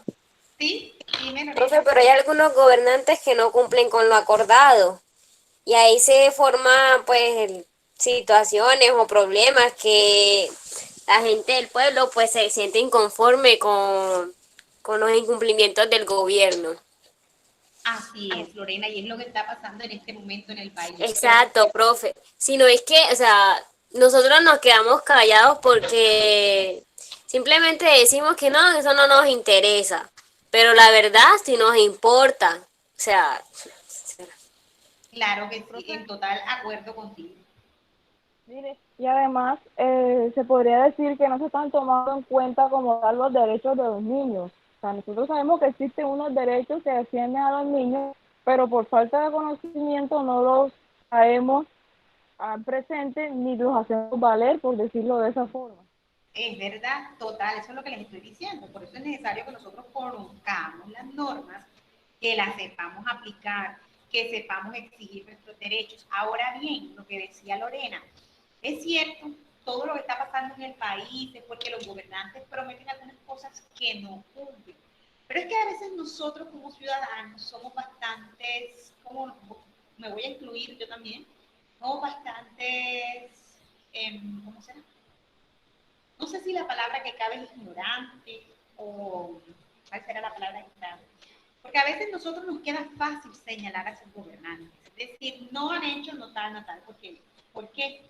Sí, dime, profe, pero hay algunos gobernantes que no cumplen con lo acordado y ahí se forman pues situaciones o problemas que la gente del pueblo pues se siente inconforme con los incumplimientos del gobierno. Así es, Lorena, y es lo que está pasando en este momento en el país. Exacto, profe. Si no es que, o sea, nosotros nos quedamos callados porque simplemente decimos que no, eso no nos interesa. Pero la verdad sí nos importa. O sea, Claro que sí, en total acuerdo contigo. Mire, y además se podría decir que no se están tomando en cuenta como tal los derechos de los niños. O sea, nosotros sabemos que existen unos derechos que defienden a los niños, pero por falta de conocimiento no los traemos al presente ni los hacemos valer, por decirlo de esa forma. Es verdad, total, eso es lo que les estoy diciendo. Por eso es necesario que nosotros conozcamos las normas, que las sepamos aplicar, que sepamos exigir nuestros derechos. Ahora bien, lo que decía Lorena, es cierto, todo lo que está pasando en el país es porque los gobernantes prometen algunas cosas que no cumplen. Pero es que a veces nosotros como ciudadanos somos bastantes, como me voy a incluir yo también, somos bastantes, ¿cómo se llama? No sé si la palabra que cabe es ignorante o cuál será la palabra que cabe. Porque a veces nosotros nos queda fácil señalar a sus gobernantes. Es decir, no han hecho no tal, ¿por qué? ¿Por qué?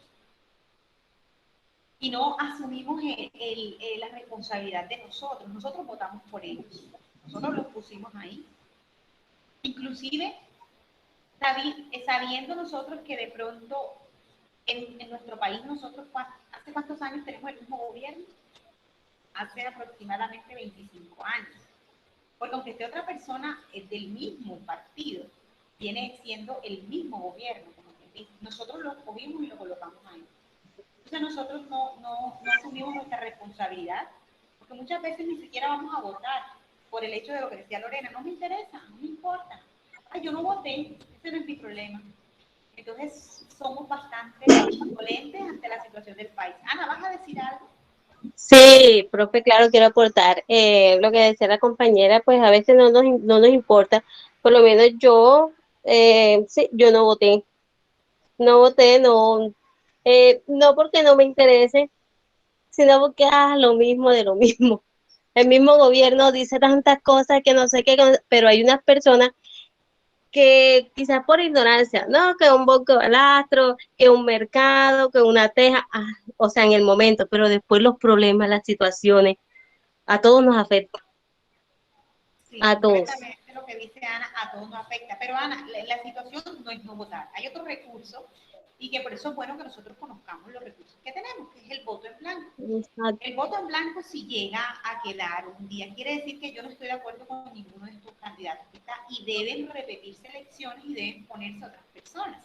Y no asumimos la responsabilidad de nosotros. Nosotros votamos por ellos. Nosotros los pusimos ahí. Inclusive, sabiendo nosotros que de pronto en nuestro país nosotros, ¿hace cuántos años tenemos el mismo gobierno? Hace aproximadamente 25 años. Porque aunque esté otra persona del mismo partido, viene siendo el mismo gobierno. Nosotros lo escogimos y lo colocamos ahí. Entonces nosotros no asumimos nuestra responsabilidad, porque muchas veces ni siquiera vamos a votar. por el hecho de lo que decía Lorena, no me interesa, no me importa. Ay, yo no voté, ese no es mi problema. Entonces, somos bastante indolentes ante la situación del país. Ana, ¿vas a decir algo? Sí, profe, claro, quiero aportar. Lo que decía la compañera, pues a veces no nos importa. Por lo menos yo, sí, yo no voté. No voté, no porque no me interese, sino porque lo mismo de lo mismo. El mismo gobierno dice tantas cosas que no sé qué, pero hay unas personas que quizás por ignorancia, no, que un banco balastro, que un mercado, que una teja, o sea, en el momento, pero después los problemas, las situaciones, a todos nos afecta. Sí, A todos. completamente lo que dice Ana, a todos nos afecta. Pero Ana, la situación no es no votar. Hay otro recurso y que por eso es bueno que nosotros conozcamos los recursos que tenemos, que es el voto en blanco. Exacto. El voto en blanco, si llega a quedar un día, quiere decir que yo no estoy de acuerdo con ninguno de estos candidatos que está, y deben repetirse elecciones y deben ponerse otras personas.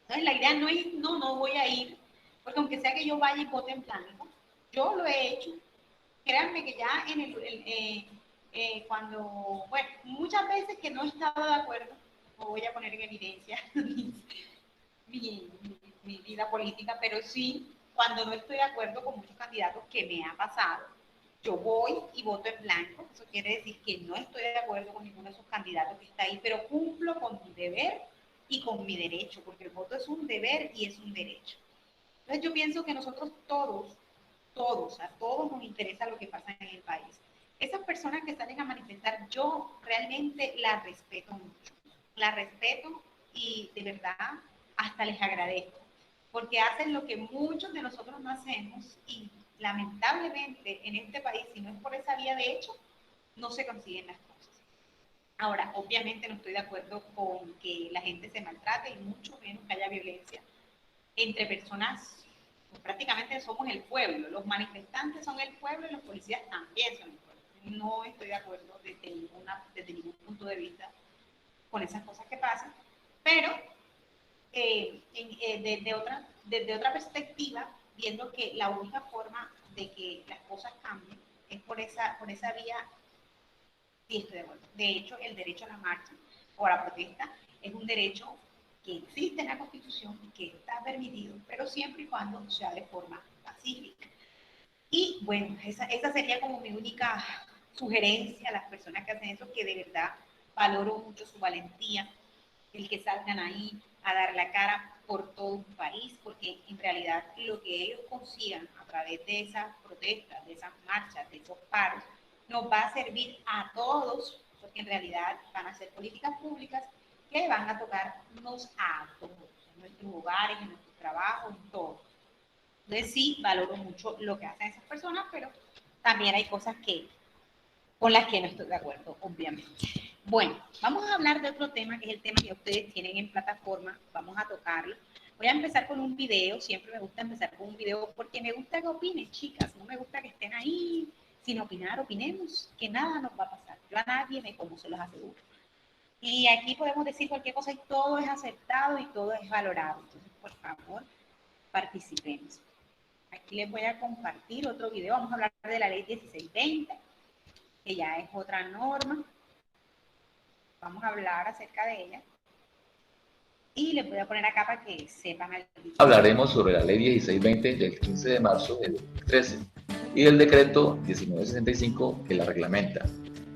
Entonces, la idea no es, no voy a ir, porque aunque sea que yo vaya y vote en blanco, yo lo he hecho. Créanme que ya bueno, muchas veces que no he estado de acuerdo, no voy a poner en evidencia mi vida política, pero sí, cuando no estoy de acuerdo con muchos candidatos que me ha pasado, yo voy y voto en blanco. Eso quiere decir que no estoy de acuerdo con ninguno de esos candidatos que está ahí, pero cumplo con mi deber y con mi derecho, porque el voto es un deber y es un derecho. Entonces yo pienso que nosotros a todos nos interesa lo que pasa en el país. Esas personas que salen a manifestar, yo realmente las respeto mucho. Las respeto y de verdad hasta les agradezco, porque hacen lo que muchos de nosotros no hacemos y lamentablemente en este país, si no es por esa vía de hecho, no se consiguen las cosas. Ahora, obviamente no estoy de acuerdo con que la gente se maltrate y mucho menos que haya violencia entre personas. Pues prácticamente somos el pueblo, los manifestantes son el pueblo y los policías también son el pueblo. No estoy de acuerdo desde ningún punto de vista con esas cosas que pasan, pero desde otra perspectiva, viendo que la única forma de que las cosas cambien es por esa vía, sí estoy de acuerdo. De hecho, el derecho a la marcha o a la protesta es un derecho que existe en la Constitución y que está permitido, pero siempre y cuando sea de forma pacífica. Y bueno, esa sería como mi única sugerencia a las personas que hacen eso, que de verdad valoro mucho su valentía, el que salgan ahí a dar la cara por todo un país, porque en realidad lo que ellos consigan a través de esas protestas, de esas marchas, de esos paros, nos va a servir a todos, porque en realidad van a ser políticas públicas que van a tocarnos a todos, en nuestros hogares, en nuestros trabajos, en todo. Entonces sí, valoro mucho lo que hacen esas personas, pero también hay cosas con las que no estoy de acuerdo, obviamente. Bueno, vamos a hablar de otro tema, que es el tema que ustedes tienen en plataforma. Vamos a tocarlo. Voy a empezar con un video. Siempre me gusta empezar con un video porque me gusta que opinen, chicas. No me gusta que estén ahí sin opinar. Opinemos, que nada nos va a pasar. Yo a nadie me como, se los aseguro. Y aquí podemos decir cualquier cosa y todo es aceptado y todo es valorado. Entonces, por favor, participemos. Aquí les voy a compartir otro video. Vamos a hablar de la ley 1620, que ya es otra norma. Vamos a hablar acerca de ella. Y les voy a poner acá para que sepan. Hablaremos sobre la ley 1620 del 15 de marzo del 2013 y del decreto 1965 que la reglamenta,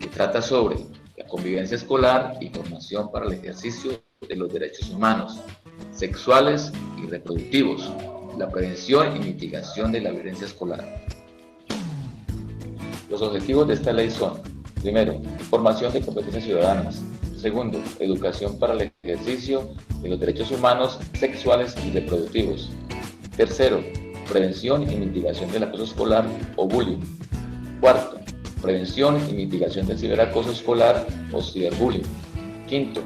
que trata sobre la convivencia escolar y formación para el ejercicio de los derechos humanos, sexuales y reproductivos, la prevención y mitigación de la violencia escolar. Los objetivos de esta ley son: primero, formación de competencias ciudadanas; segundo, educación para el ejercicio de los derechos humanos, sexuales y reproductivos; tercero, prevención y mitigación del acoso escolar o bullying; cuarto, prevención y mitigación del ciberacoso escolar o ciberbullying; quinto,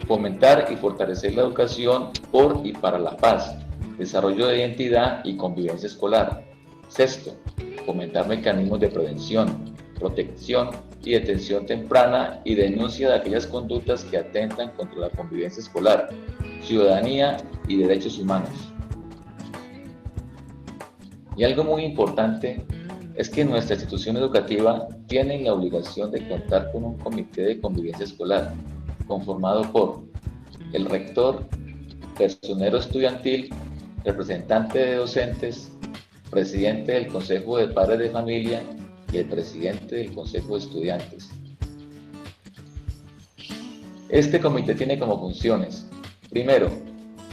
fomentar y fortalecer la educación por y para la paz, desarrollo de identidad y convivencia escolar; sexto, fomentar mecanismos de prevención, protección y detención temprana y denuncia de aquellas conductas que atentan contra la convivencia escolar, ciudadanía y derechos humanos. Y algo muy importante es que nuestra institución educativa tiene la obligación de contar con un comité de convivencia escolar, conformado por el rector, personero estudiantil, representante de docentes, presidente del Consejo de Padres de Familia y el presidente del Consejo de Estudiantes. Este comité tiene como funciones: primero,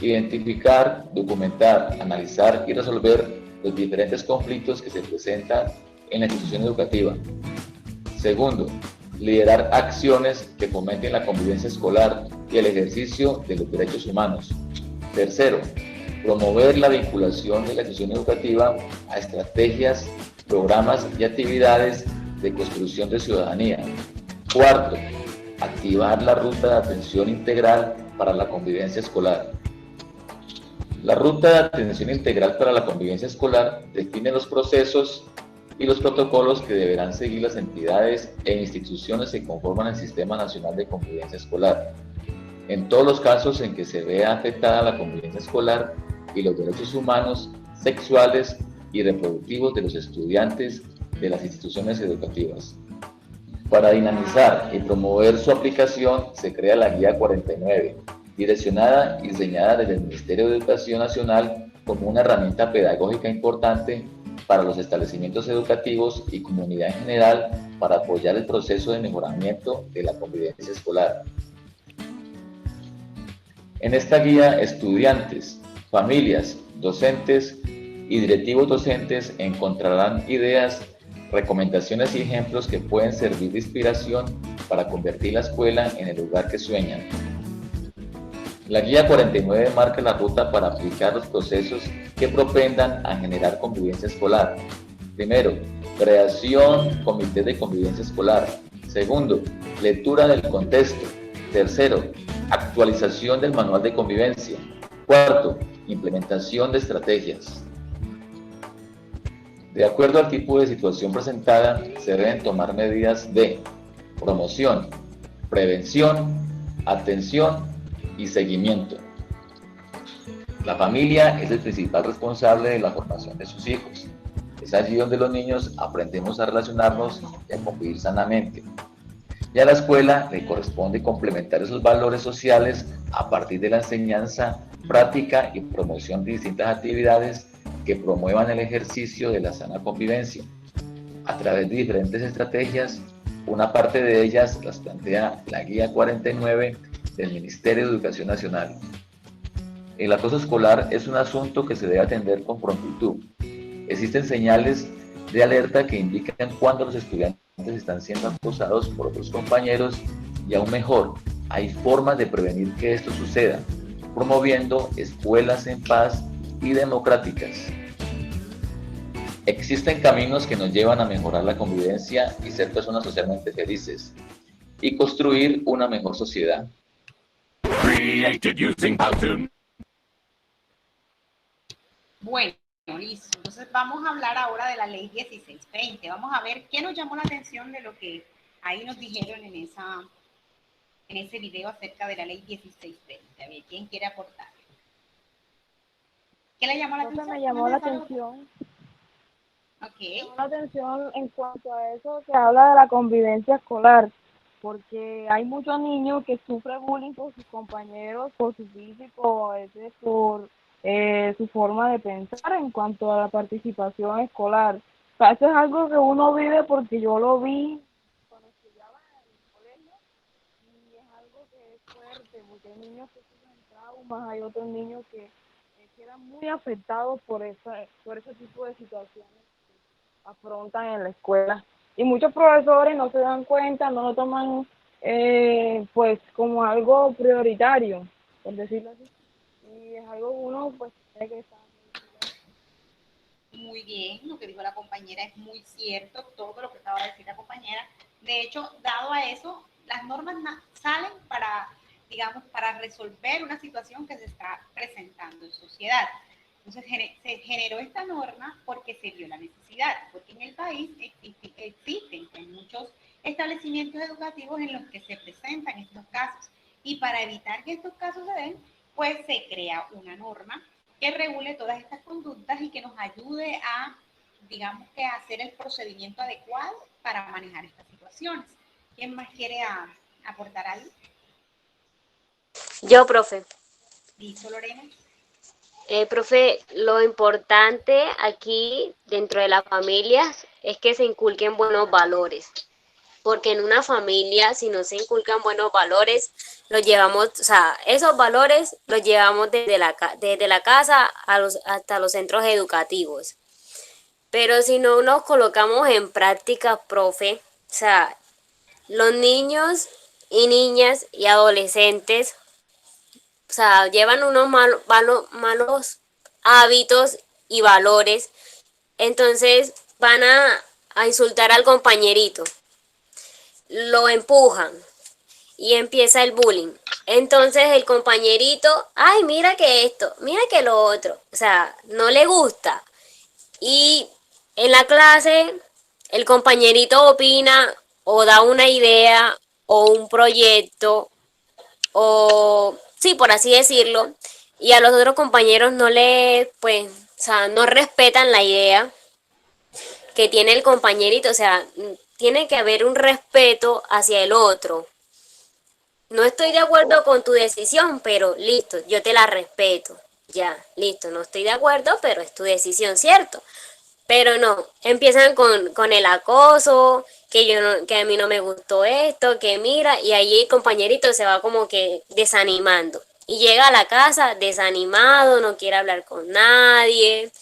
identificar, documentar, analizar y resolver los diferentes conflictos que se presentan en la institución educativa. Segundo, liderar acciones que fomenten la convivencia escolar y el ejercicio de los derechos humanos. Tercero, promover la vinculación de la institución educativa a estrategias, programas y actividades de construcción de ciudadanía. Cuarto, activar la ruta de atención integral para la convivencia escolar. La ruta de atención integral para la convivencia escolar define los procesos y los protocolos que deberán seguir las entidades e instituciones que conforman el Sistema Nacional de Convivencia Escolar, en todos los casos en que se vea afectada la convivencia escolar y los derechos humanos, sexuales y reproductivos de los estudiantes de las instituciones educativas. Para dinamizar y promover su aplicación, se crea la Guía 49, direccionada y diseñada desde el Ministerio de Educación Nacional como una herramienta pedagógica importante para los establecimientos educativos y comunidad en general para apoyar el proceso de mejoramiento de la convivencia escolar. En esta guía, estudiantes, familias, docentes y directivos docentes encontrarán ideas, recomendaciones y ejemplos que pueden servir de inspiración para convertir la escuela en el lugar que sueñan. La Guía 49 marca la ruta para aplicar los procesos que propendan a generar convivencia escolar. Primero, creación, comité de convivencia escolar. Segundo, lectura del contexto. Tercero, actualización del manual de convivencia. Cuarto, implementación de estrategias. De acuerdo al tipo de situación presentada, se deben tomar medidas de promoción, prevención, atención y seguimiento. La familia es el principal responsable de la formación de sus hijos. Es allí donde los niños aprendemos a relacionarnos y a convivir sanamente. Y a la escuela le corresponde complementar esos valores sociales a partir de la enseñanza, práctica y promoción de distintas actividades que promuevan el ejercicio de la sana convivencia. A través de diferentes estrategias, una parte de ellas las plantea la Guía 49 del Ministerio de Educación Nacional. El acoso escolar es un asunto que se debe atender con prontitud. Existen señales de alerta que indican cuando los estudiantes están siendo acosados por otros compañeros y aún mejor, hay formas de prevenir que esto suceda, promoviendo escuelas en paz y democráticas. Existen caminos que nos llevan a mejorar la convivencia y ser personas socialmente felices y construir una mejor sociedad. Bueno, listo. Entonces vamos a hablar ahora de la ley 1620. Vamos a ver qué nos llamó la atención de lo que ahí nos dijeron en ese video acerca de la ley 1620. A ver, ¿quién quiere aportar? ¿Qué le llamó la atención? Me llamó la atención. Ok. Me llamó la atención en cuanto a eso que habla de la convivencia escolar, porque hay muchos niños que sufren bullying por sus compañeros, por su físico, a veces por su forma de pensar en cuanto a la participación escolar. O sea, eso es algo que uno vive porque yo lo vi cuando estudiaba en el colegio y es algo que es fuerte porque hay niños que sufren traumas, hay otros niños que quedan muy afectados por ese tipo de situaciones que afrontan en la escuela. Y muchos profesores no se dan cuenta, no lo toman pues como algo prioritario, por decirlo así. Y es algo que uno pues tiene que estar. Muy bien, lo que dijo la compañera es muy cierto, todo lo que acaba de decir la compañera. De hecho, dado a eso, las normas salen para, digamos, para resolver una situación que se está presentando en sociedad. Entonces, se generó esta norma porque se vio la necesidad, porque en el país existen muchos establecimientos educativos en los que se presentan estos casos. Y para evitar que estos casos se den, pues se crea una norma que regule todas estas conductas y que nos ayude a digamos que hacer el procedimiento adecuado para manejar estas situaciones. ¿Quién más quiere aportar algo? Yo, profe. Listo, Lorena. Profe, lo importante aquí dentro de las familias es que se inculquen buenos valores, porque en una familia, si no se inculcan buenos valores, los llevamos, o sea, esos valores los llevamos desde la casa hasta los centros educativos. Pero si no nos colocamos en práctica, profe, o sea, los niños y niñas y adolescentes, o sea, llevan unos malos hábitos y valores, entonces van a insultar al compañerito, lo empujan y empieza el bullying. Entonces el compañerito, ay, mira que esto, mira que lo otro, o sea, no le gusta. Y en la clase el compañerito opina o da una idea o un proyecto o sí, por así decirlo, y a los otros compañeros no pues, o sea, no respetan la idea que tiene el compañerito, o sea, tiene que haber un respeto hacia el otro. No estoy de acuerdo con tu decisión, pero listo, yo te la respeto. Ya, listo, no estoy de acuerdo, pero es tu decisión, ¿cierto? Pero no, empiezan con el acoso, que a mí no me gustó esto, que mira, y ahí el compañerito se va como que desanimando. Y llega a la casa desanimado, no quiere hablar con nadie,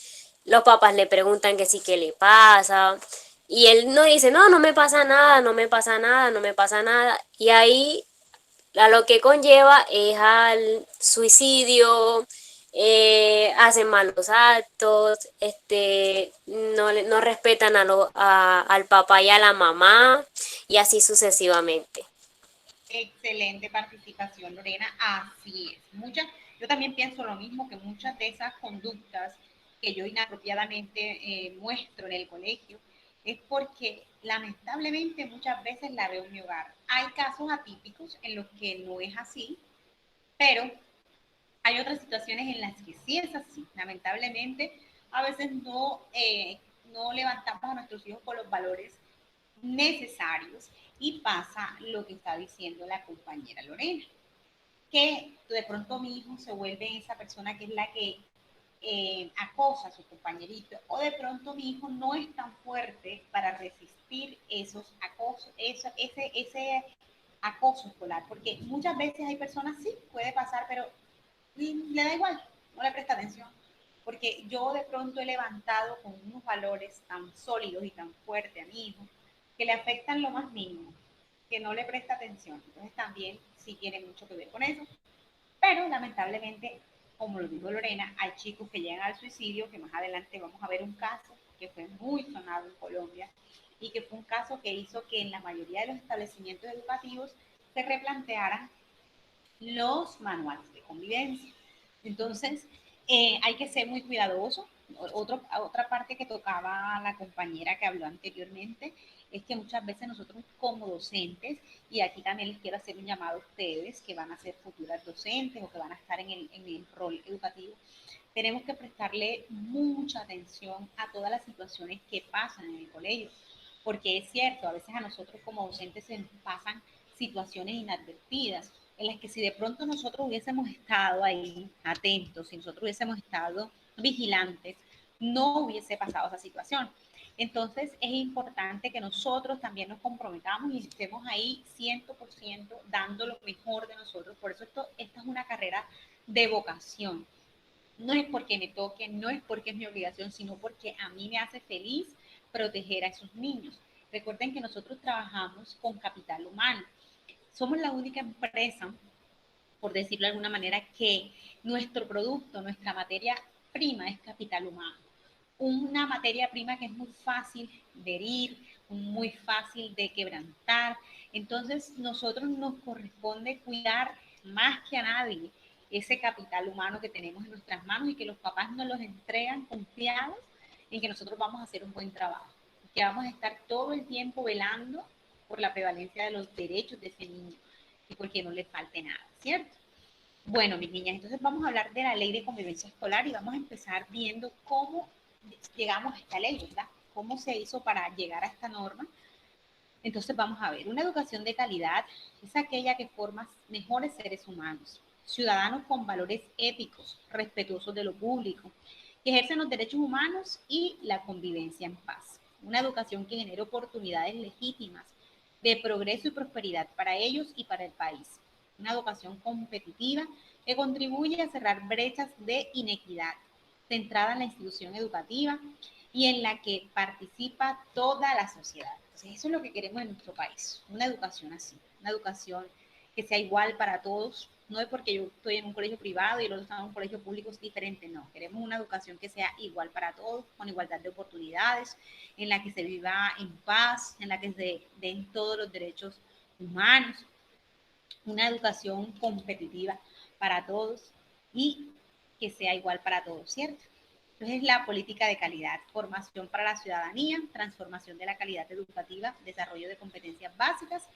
los papás le preguntan que sí, qué le pasa, y él no dice, no, no me pasa nada, no me pasa nada, no me pasa nada, y ahí a lo que conlleva es al suicidio, hacen malos actos, no respetan al papá y a la mamá, y así sucesivamente. Excelente participación, Lorena. Así es. Yo también pienso lo mismo, que muchas de esas conductas que yo inapropiadamente muestro en el colegio es porque lamentablemente muchas veces la veo en mi hogar. Hay casos atípicos en los que no es así, pero hay otras situaciones en las que sí es así. Lamentablemente, a veces no levantamos a nuestros hijos con los valores necesarios y pasa lo que está diciendo la compañera Lorena, que de pronto mi hijo se vuelve esa persona que es la que acosa a su compañerito, o de pronto mi hijo no es tan fuerte para resistir esos acosos, ese acoso escolar, porque muchas veces hay personas, sí, puede pasar, pero le da igual, no le presta atención, porque yo de pronto he levantado con unos valores tan sólidos y tan fuertes a mi hijo que le afectan lo más mínimo, que no le presta atención. Entonces también sí tiene mucho que ver con eso. Pero lamentablemente, como lo dijo Lorena, hay chicos que llegan al suicidio, que más adelante vamos a ver un caso que fue muy sonado en Colombia y que fue un caso que hizo que en la mayoría de los establecimientos educativos se replantearan los manuales de convivencia. Entonces, hay que ser muy cuidadoso. Otra parte que tocaba la compañera que habló anteriormente es que muchas veces nosotros como docentes, y aquí también les quiero hacer un llamado a ustedes que van a ser futuras docentes o que van a estar en el rol educativo, tenemos que prestarle mucha atención a todas las situaciones que pasan en el colegio, porque es cierto, a veces a nosotros como docentes se nos pasan situaciones inadvertidas, en las que si de pronto nosotros hubiésemos estado ahí atentos, si nosotros hubiésemos estado vigilantes, no hubiese pasado esa situación. Entonces es importante que nosotros también nos comprometamos y estemos ahí 100% dando lo mejor de nosotros. Por eso esta es una carrera de vocación. No es porque me toque, no es porque es mi obligación, sino porque a mí me hace feliz proteger a esos niños. Recuerden que nosotros trabajamos con capital humano. Somos la única empresa, por decirlo de alguna manera, que nuestro producto, nuestra materia prima es capital humano. Una materia prima que es muy fácil de herir, muy fácil de quebrantar. Entonces, nosotros nos corresponde cuidar más que a nadie ese capital humano que tenemos en nuestras manos y que los papás nos los entregan confiados en que nosotros vamos a hacer un buen trabajo, que vamos a estar todo el tiempo velando por la prevalencia de los derechos de ese niño y porque no le falte nada, ¿cierto? Bueno, mis niñas, entonces vamos a hablar de la ley de convivencia escolar y vamos a empezar viendo cómo llegamos a esta ley, ¿verdad? cómo se hizo para llegar a esta norma. Entonces vamos a ver, una educación de calidad es aquella que forma mejores seres humanos, ciudadanos con valores éticos, respetuosos de lo público, que ejercen los derechos humanos y la convivencia en paz. Una educación que genere oportunidades legítimas de progreso y prosperidad para ellos y para el país. Una educación competitiva que contribuye a cerrar brechas de inequidad, centrada en la institución educativa y en la que participa toda la sociedad. Entonces, eso es lo que queremos en nuestro país, una educación así, una educación que sea igual para todos. No es porque yo estoy en un colegio privado y el otro está en un colegio público, es diferente, no. Queremos una educación que sea igual para todos, con igualdad de oportunidades, en la que se viva en paz, en la que se den todos los derechos humanos, una educación competitiva para todos y que sea igual para todos, ¿cierto? Entonces, la política de calidad, formación para la ciudadanía, transformación de la calidad educativa, desarrollo de competencias básicas,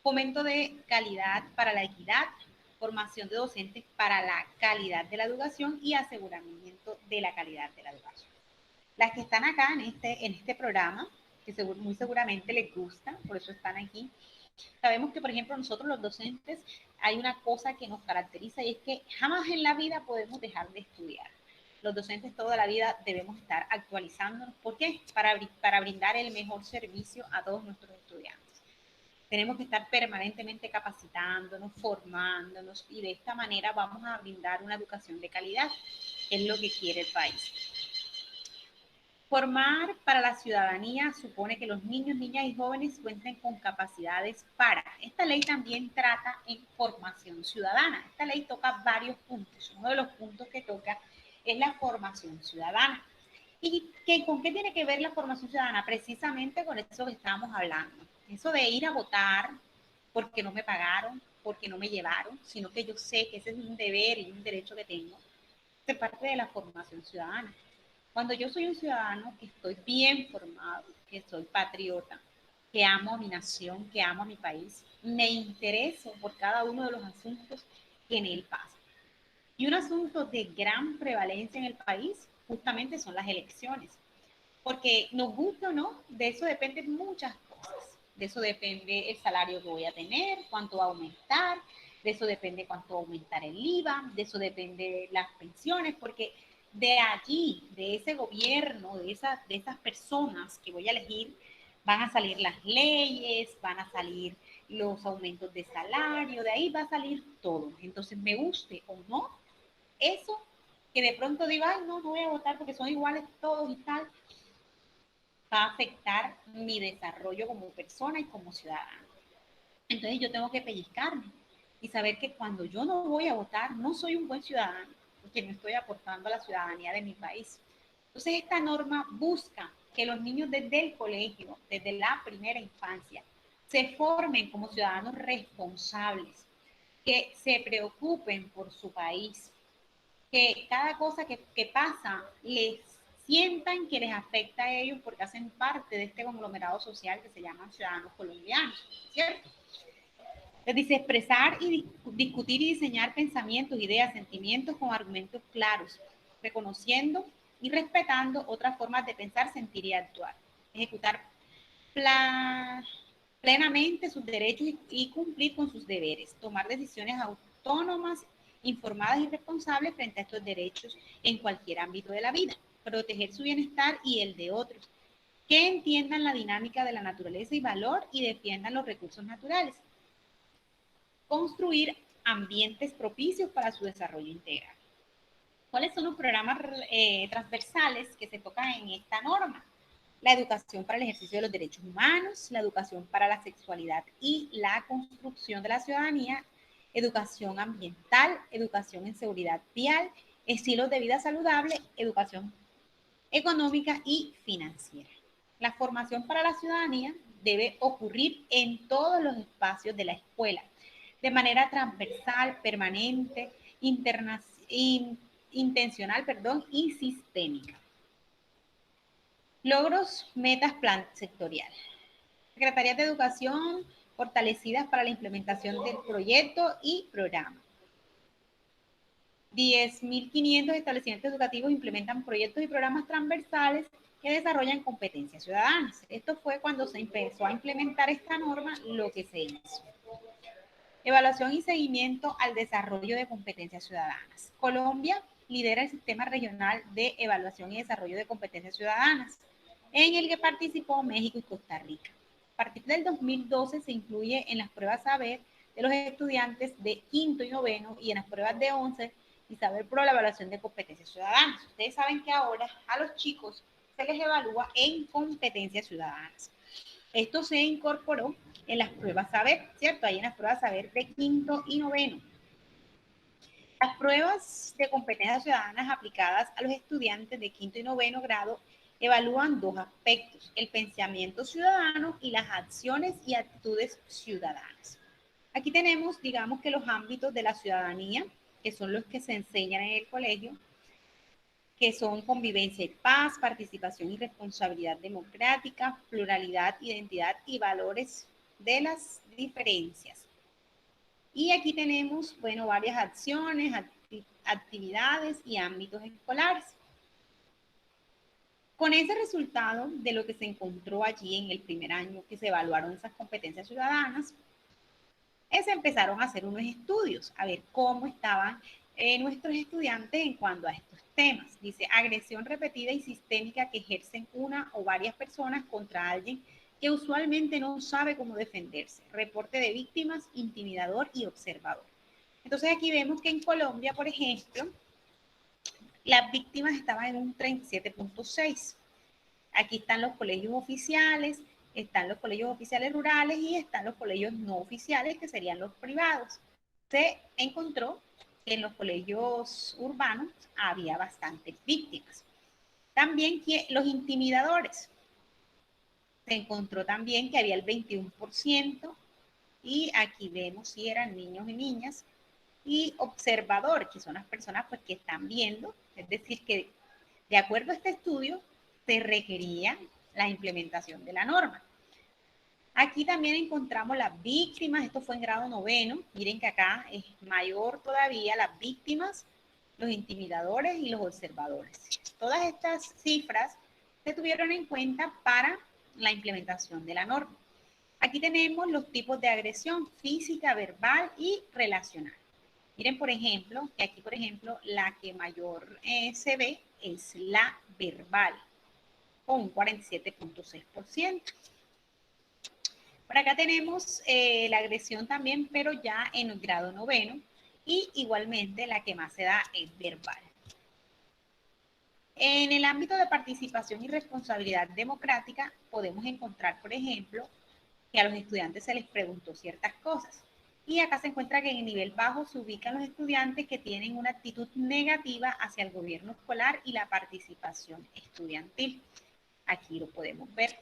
fomento de calidad para la equidad, formación de docentes para la calidad de la educación y aseguramiento de la calidad de la educación. Las que están acá en este programa, que muy seguramente les gusta, por eso están aquí, sabemos que, por ejemplo, nosotros los docentes hay una cosa que nos caracteriza y es que jamás en la vida podemos dejar de estudiar. Los docentes toda la vida debemos estar actualizándonos. ¿Por qué? Para brindar el mejor servicio a todos nuestros estudiantes. Tenemos que estar permanentemente capacitándonos, formándonos y de esta manera vamos a brindar una educación de calidad, que es lo que quiere el país. Formar para la ciudadanía supone que los niños, niñas y jóvenes cuenten con capacidades para. Esta ley también trata en formación ciudadana. Esta ley toca varios puntos. Uno de los puntos que toca es la formación ciudadana. ¿Y con qué tiene que ver la formación ciudadana? Precisamente con eso que estamos hablando. Eso de ir a votar porque no me pagaron, porque no me llevaron, sino que yo sé que ese es un deber y un derecho que tengo. Es parte de la formación ciudadana. Cuando yo soy un ciudadano que estoy bien formado, que soy patriota, que amo a mi nación, que amo a mi país, me intereso por cada uno de los asuntos que en él pasan. Y un asunto de gran prevalencia en el país justamente son las elecciones, porque nos gusta o no, de eso dependen muchas cosas. De eso depende el salario que voy a tener, cuánto va a aumentar, de eso depende cuánto va a aumentar el IVA, de eso depende las pensiones, porque de allí, de ese gobierno, de esas personas que voy a elegir, van a salir las leyes, van a salir los aumentos de salario, de ahí va a salir todo. Entonces, me guste o no, eso que de pronto digo, ay, no voy a votar porque son iguales todos y tal, va a afectar mi desarrollo como persona y como ciudadano. Entonces yo tengo que pellizcarme y saber que cuando yo no voy a votar, no soy un buen ciudadano, porque no estoy aportando a la ciudadanía de mi país. Entonces esta norma busca que los niños desde el colegio, desde la primera infancia, se formen como ciudadanos responsables, que se preocupen por su país, que cada cosa que pasa les sientan que les afecta a ellos porque hacen parte de este conglomerado social que se llama ciudadanos colombianos, ¿cierto? Les dice expresar y discutir y diseñar pensamientos, ideas, sentimientos con argumentos claros, reconociendo y respetando otras formas de pensar, sentir y actuar. Ejecutar plenamente sus derechos y cumplir con sus deberes. Tomar decisiones autónomas, informadas y responsables frente a estos derechos en cualquier ámbito de la vida. Proteger su bienestar y el de otros. Que entiendan la dinámica de la naturaleza y valor y defiendan los recursos naturales. Construir ambientes propicios para su desarrollo integral. ¿Cuáles son los programas transversales que se tocan en esta norma? La educación para el ejercicio de los derechos humanos, la educación para la sexualidad y la construcción de la ciudadanía, educación ambiental, educación en seguridad vial, estilos de vida saludable, educación económica y financiera. La formación para la ciudadanía debe ocurrir en todos los espacios de la escuela, de manera transversal, permanente, intencional, y sistémica. Logros, metas, plan sectorial. Secretarías de Educación fortalecidas para la implementación del proyecto y programa. 10.500 establecimientos educativos implementan proyectos y programas transversales que desarrollan competencias ciudadanas. Esto fue cuando se empezó a implementar esta norma, lo que se hizo. Evaluación y seguimiento al desarrollo de competencias ciudadanas. Colombia lidera el sistema regional de evaluación y desarrollo de competencias ciudadanas, en el que participó México y Costa Rica. A partir del 2012 se incluye en las pruebas saber de los estudiantes de quinto y noveno y en las pruebas de 11 y saber pro la evaluación de competencias ciudadanas. Ustedes saben que ahora a los chicos se les evalúa en competencias ciudadanas. Esto se incorporó en las pruebas saber, ¿cierto? Ahí en las pruebas saber de quinto y noveno. Las pruebas de competencias ciudadanas aplicadas a los estudiantes de quinto y noveno grado evalúan dos aspectos, el pensamiento ciudadano y las acciones y actitudes ciudadanas. Aquí tenemos, digamos que los ámbitos de la ciudadanía, que son los que se enseñan en el colegio, que son convivencia y paz, participación y responsabilidad democrática, pluralidad, identidad y valores de las diferencias. Y aquí tenemos, bueno, varias acciones, actividades y ámbitos escolares. Con ese resultado de lo que se encontró allí en el primer año que se evaluaron esas competencias ciudadanas, se empezaron a hacer unos estudios, a ver cómo estaban nuestros estudiantes en cuanto a estos temas. Dice, agresión repetida y sistémica que ejercen una o varias personas contra alguien que usualmente no sabe cómo defenderse. Reporte de víctimas, intimidador y observador. Entonces aquí vemos que en Colombia, por ejemplo, las víctimas estaban en un 37.6. Aquí están los colegios oficiales, están los colegios oficiales rurales y están los colegios no oficiales, que serían los privados. Se encontró que en los colegios urbanos había bastantes víctimas. También los intimidadores. Se encontró también que había el 21%, y aquí vemos si eran niños y niñas, y observador, que son las personas pues, que están viendo, es decir, que de acuerdo a este estudio, se requería la implementación de la norma. Aquí también encontramos las víctimas, esto fue en grado noveno, miren que acá es mayor todavía las víctimas, los intimidadores y los observadores. Todas estas cifras se tuvieron en cuenta para la implementación de la norma. Aquí tenemos los tipos de agresión física, verbal y relacional. Miren, por ejemplo, que aquí, por ejemplo, la que mayor se ve es la verbal, con un 47.6%. Por acá tenemos la agresión también, pero ya en el grado noveno, y igualmente la que más se da es verbal. En el ámbito de participación y responsabilidad democrática, podemos encontrar, por ejemplo, que a los estudiantes se les preguntó ciertas cosas. Y acá se encuentra que en el nivel bajo se ubican los estudiantes que tienen una actitud negativa hacia el gobierno escolar y la participación estudiantil. Aquí lo podemos ver.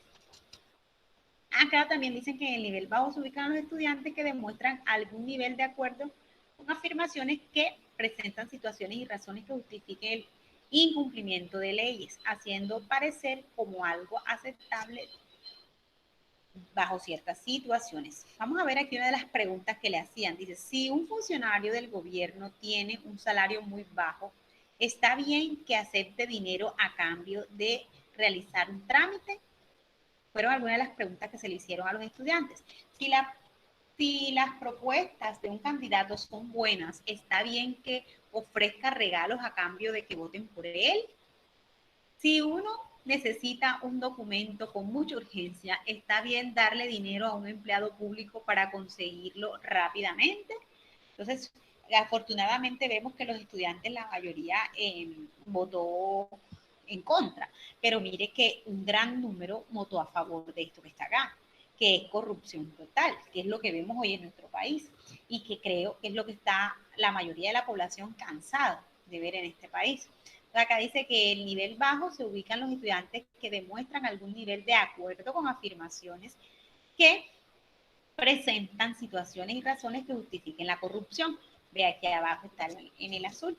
Acá también dicen que en el nivel bajo se ubican los estudiantes que demuestran algún nivel de acuerdo con afirmaciones que presentan situaciones y razones que justifiquen el incumplimiento de leyes, haciendo parecer como algo aceptable bajo ciertas situaciones. Vamos a ver aquí una de las preguntas que le hacían. Dice, si un funcionario del gobierno tiene un salario muy bajo, ¿está bien que acepte dinero a cambio de realizar un trámite? Fueron algunas de las preguntas que se le hicieron a los estudiantes. Si las propuestas de un candidato son buenas, ¿está bien que ofrezca regalos a cambio de que voten por él? Si uno necesita un documento con mucha urgencia, ¿está bien darle dinero a un empleado público para conseguirlo rápidamente? Entonces, afortunadamente vemos que los estudiantes, la mayoría, votó en contra, pero mire que un gran número votó a favor de esto que está acá, que es corrupción total, que es lo que vemos hoy en nuestro país y que creo que es lo que está la mayoría de la población cansada de ver en este país. Acá dice que el nivel bajo se ubican los estudiantes que demuestran algún nivel de acuerdo con afirmaciones que presentan situaciones y razones que justifiquen la corrupción. Ve aquí abajo está en el azul.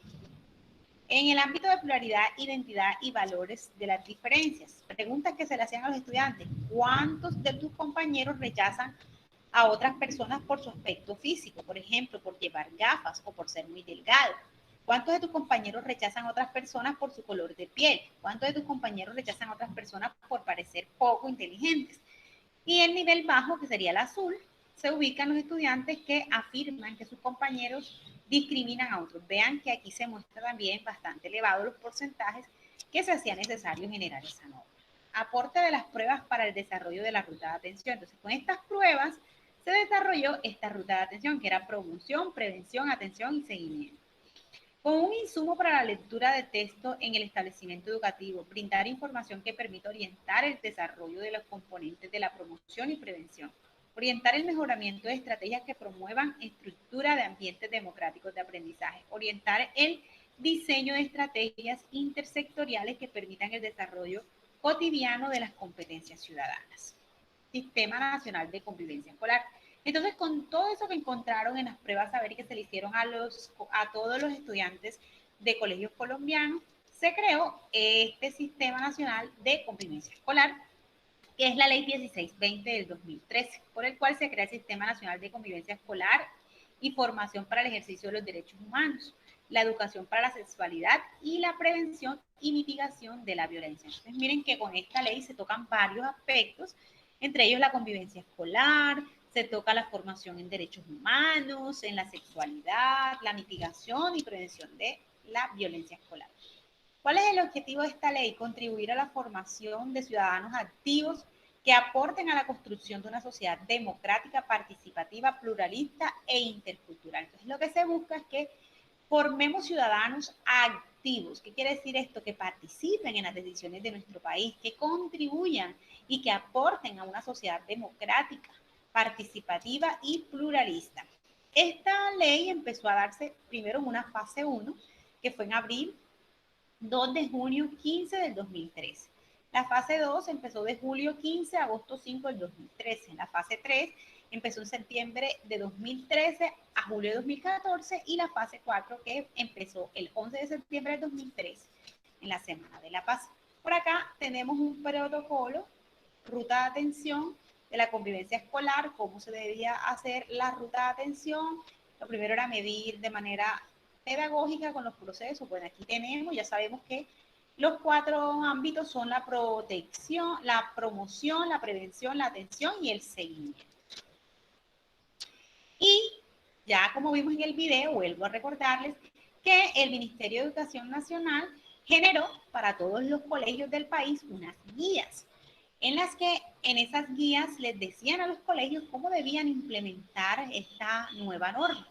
En el ámbito de pluralidad, identidad y valores de las diferencias. Preguntas que se le hacían a los estudiantes. ¿Cuántos de tus compañeros rechazan a otras personas por su aspecto físico? Por ejemplo, por llevar gafas o por ser muy delgado. ¿Cuántos de tus compañeros rechazan a otras personas por su color de piel? ¿Cuántos de tus compañeros rechazan a otras personas por parecer poco inteligentes? Y el nivel bajo, que sería el azul, se ubican los estudiantes que afirman que sus compañeros discriminan a otros. Vean que aquí se muestra también bastante elevado los porcentajes que se hacía necesario generar esa norma. Aporte de las pruebas para el desarrollo de la ruta de atención. Entonces, con estas pruebas se desarrolló esta ruta de atención, que era promoción, prevención, atención y seguimiento. Con un insumo para la lectura de texto en el establecimiento educativo, brindar información que permita orientar el desarrollo de los componentes de la promoción y prevención, orientar el mejoramiento de estrategias que promuevan estructura de ambientes democráticos de aprendizaje, orientar el diseño de estrategias intersectoriales que permitan el desarrollo cotidiano de las competencias ciudadanas. Sistema Nacional de Convivencia Escolar. Entonces, con todo eso que encontraron en las pruebas saber que se le hicieron a todos los estudiantes de colegios colombianos, se creó este Sistema Nacional de Convivencia Escolar, que es la Ley 1620 del 2013, por el cual se crea el Sistema Nacional de Convivencia Escolar y formación para el ejercicio de los derechos humanos, la educación para la sexualidad y la prevención y mitigación de la violencia. Entonces, miren que con esta ley se tocan varios aspectos, entre ellos la convivencia escolar, se toca la formación en derechos humanos, en la sexualidad, la mitigación y prevención de la violencia escolar. ¿Cuál es el objetivo de esta ley? Contribuir a la formación de ciudadanos activos que aporten a la construcción de una sociedad democrática, participativa, pluralista e intercultural. Entonces, lo que se busca es que formemos ciudadanos activos. ¿Qué quiere decir esto? Que participen en las decisiones de nuestro país, que contribuyan y que aporten a una sociedad democrática, participativa y pluralista. Esta ley empezó a darse primero en una fase 1, que fue en abril 2 de junio 15 del 2013. La fase 2 empezó de julio 15 a agosto 5 del 2013. La fase 3 empezó en septiembre de 2013 a julio de 2014 y la fase 4 que empezó el 11 de septiembre de 2013 en la Semana de la Paz. Por acá tenemos un protocolo, ruta de atención de la convivencia escolar, cómo se debía hacer la ruta de atención. Lo primero era medir de manera pedagógica con los procesos. Bueno, aquí tenemos, ya sabemos que los 4 ámbitos son la protección, la promoción, la prevención, la atención y el seguimiento. Y ya como vimos en el video, vuelvo a recordarles que el Ministerio de Educación Nacional generó para todos los colegios del país unas guías, en las que en esas guías les decían a los colegios cómo debían implementar esta nueva norma.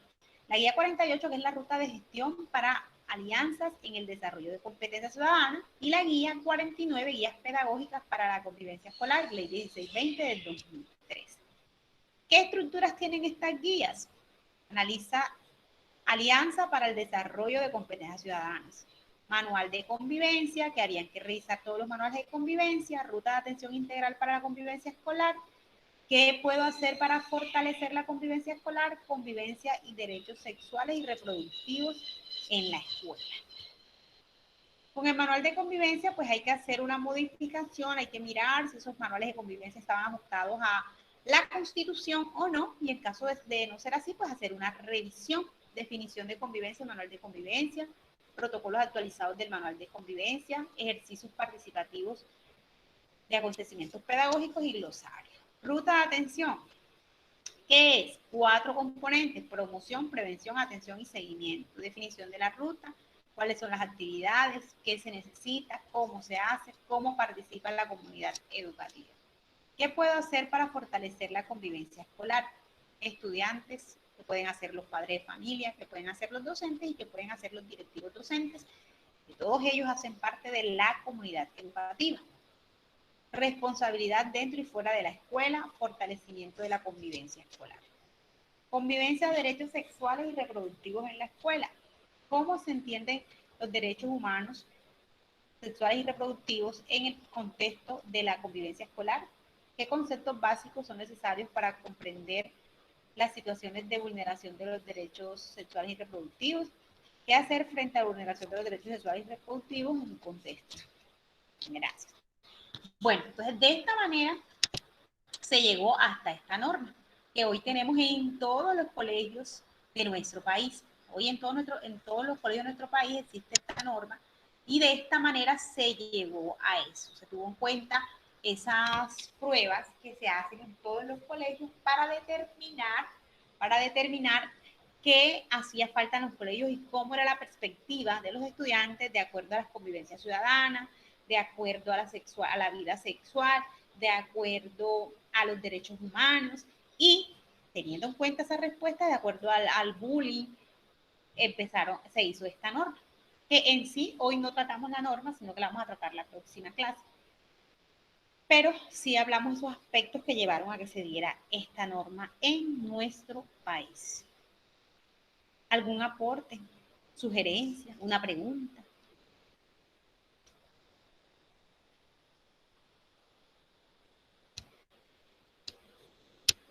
La guía 48, que es la ruta de gestión para alianzas en el desarrollo de competencias ciudadanas, y la guía 49, guías pedagógicas para la convivencia escolar, ley 1620 del 2003. ¿Qué estructuras tienen estas guías? Analiza alianza para el desarrollo de competencias ciudadanas, manual de convivencia, que harían que revisar todos los manuales de convivencia, ruta de atención integral para la convivencia escolar. ¿Qué puedo hacer para fortalecer la convivencia escolar? Convivencia y derechos sexuales y reproductivos en la escuela. Con el manual de convivencia, pues hay que hacer una modificación, hay que mirar si esos manuales de convivencia estaban ajustados a la Constitución o no, y en caso de no ser así, pues hacer una revisión, definición de convivencia, manual de convivencia, protocolos actualizados del manual de convivencia, ejercicios participativos de acontecimientos pedagógicos y glosarios. Ruta de atención, ¿qué es? 4 componentes: promoción, prevención, atención y seguimiento. Definición de la ruta, cuáles son las actividades, qué se necesita, cómo se hace, cómo participa la comunidad educativa. ¿Qué puedo hacer para fortalecer la convivencia escolar? Estudiantes, que pueden hacer los padres de familia, que pueden hacer los docentes y que pueden hacer los directivos docentes, que todos ellos hacen parte de la comunidad educativa. Responsabilidad dentro y fuera de la escuela, fortalecimiento de la convivencia escolar. Convivencia de derechos sexuales y reproductivos en la escuela. ¿Cómo se entienden los derechos humanos sexuales y reproductivos en el contexto de la convivencia escolar? ¿Qué conceptos básicos son necesarios para comprender las situaciones de vulneración de los derechos sexuales y reproductivos? ¿Qué hacer frente a la vulneración de los derechos sexuales y reproductivos en un contexto? Gracias. Bueno, entonces de esta manera se llegó hasta esta norma que hoy tenemos en todos los colegios de nuestro país. Hoy en todos los colegios de nuestro país existe esta norma y de esta manera se llegó a eso. Se tuvo en cuenta esas pruebas que se hacen en todos los colegios para determinar qué hacía falta en los colegios y cómo era la perspectiva de los estudiantes de acuerdo a las convivencias ciudadanas, de acuerdo a la vida sexual, de acuerdo a los derechos humanos y teniendo en cuenta esa respuesta de acuerdo al bullying, se hizo esta norma, que en sí hoy no tratamos la norma, sino que la vamos a tratar la próxima clase. Pero sí hablamos de esos aspectos que llevaron a que se diera esta norma en nuestro país. ¿Algún aporte, sugerencia, una pregunta?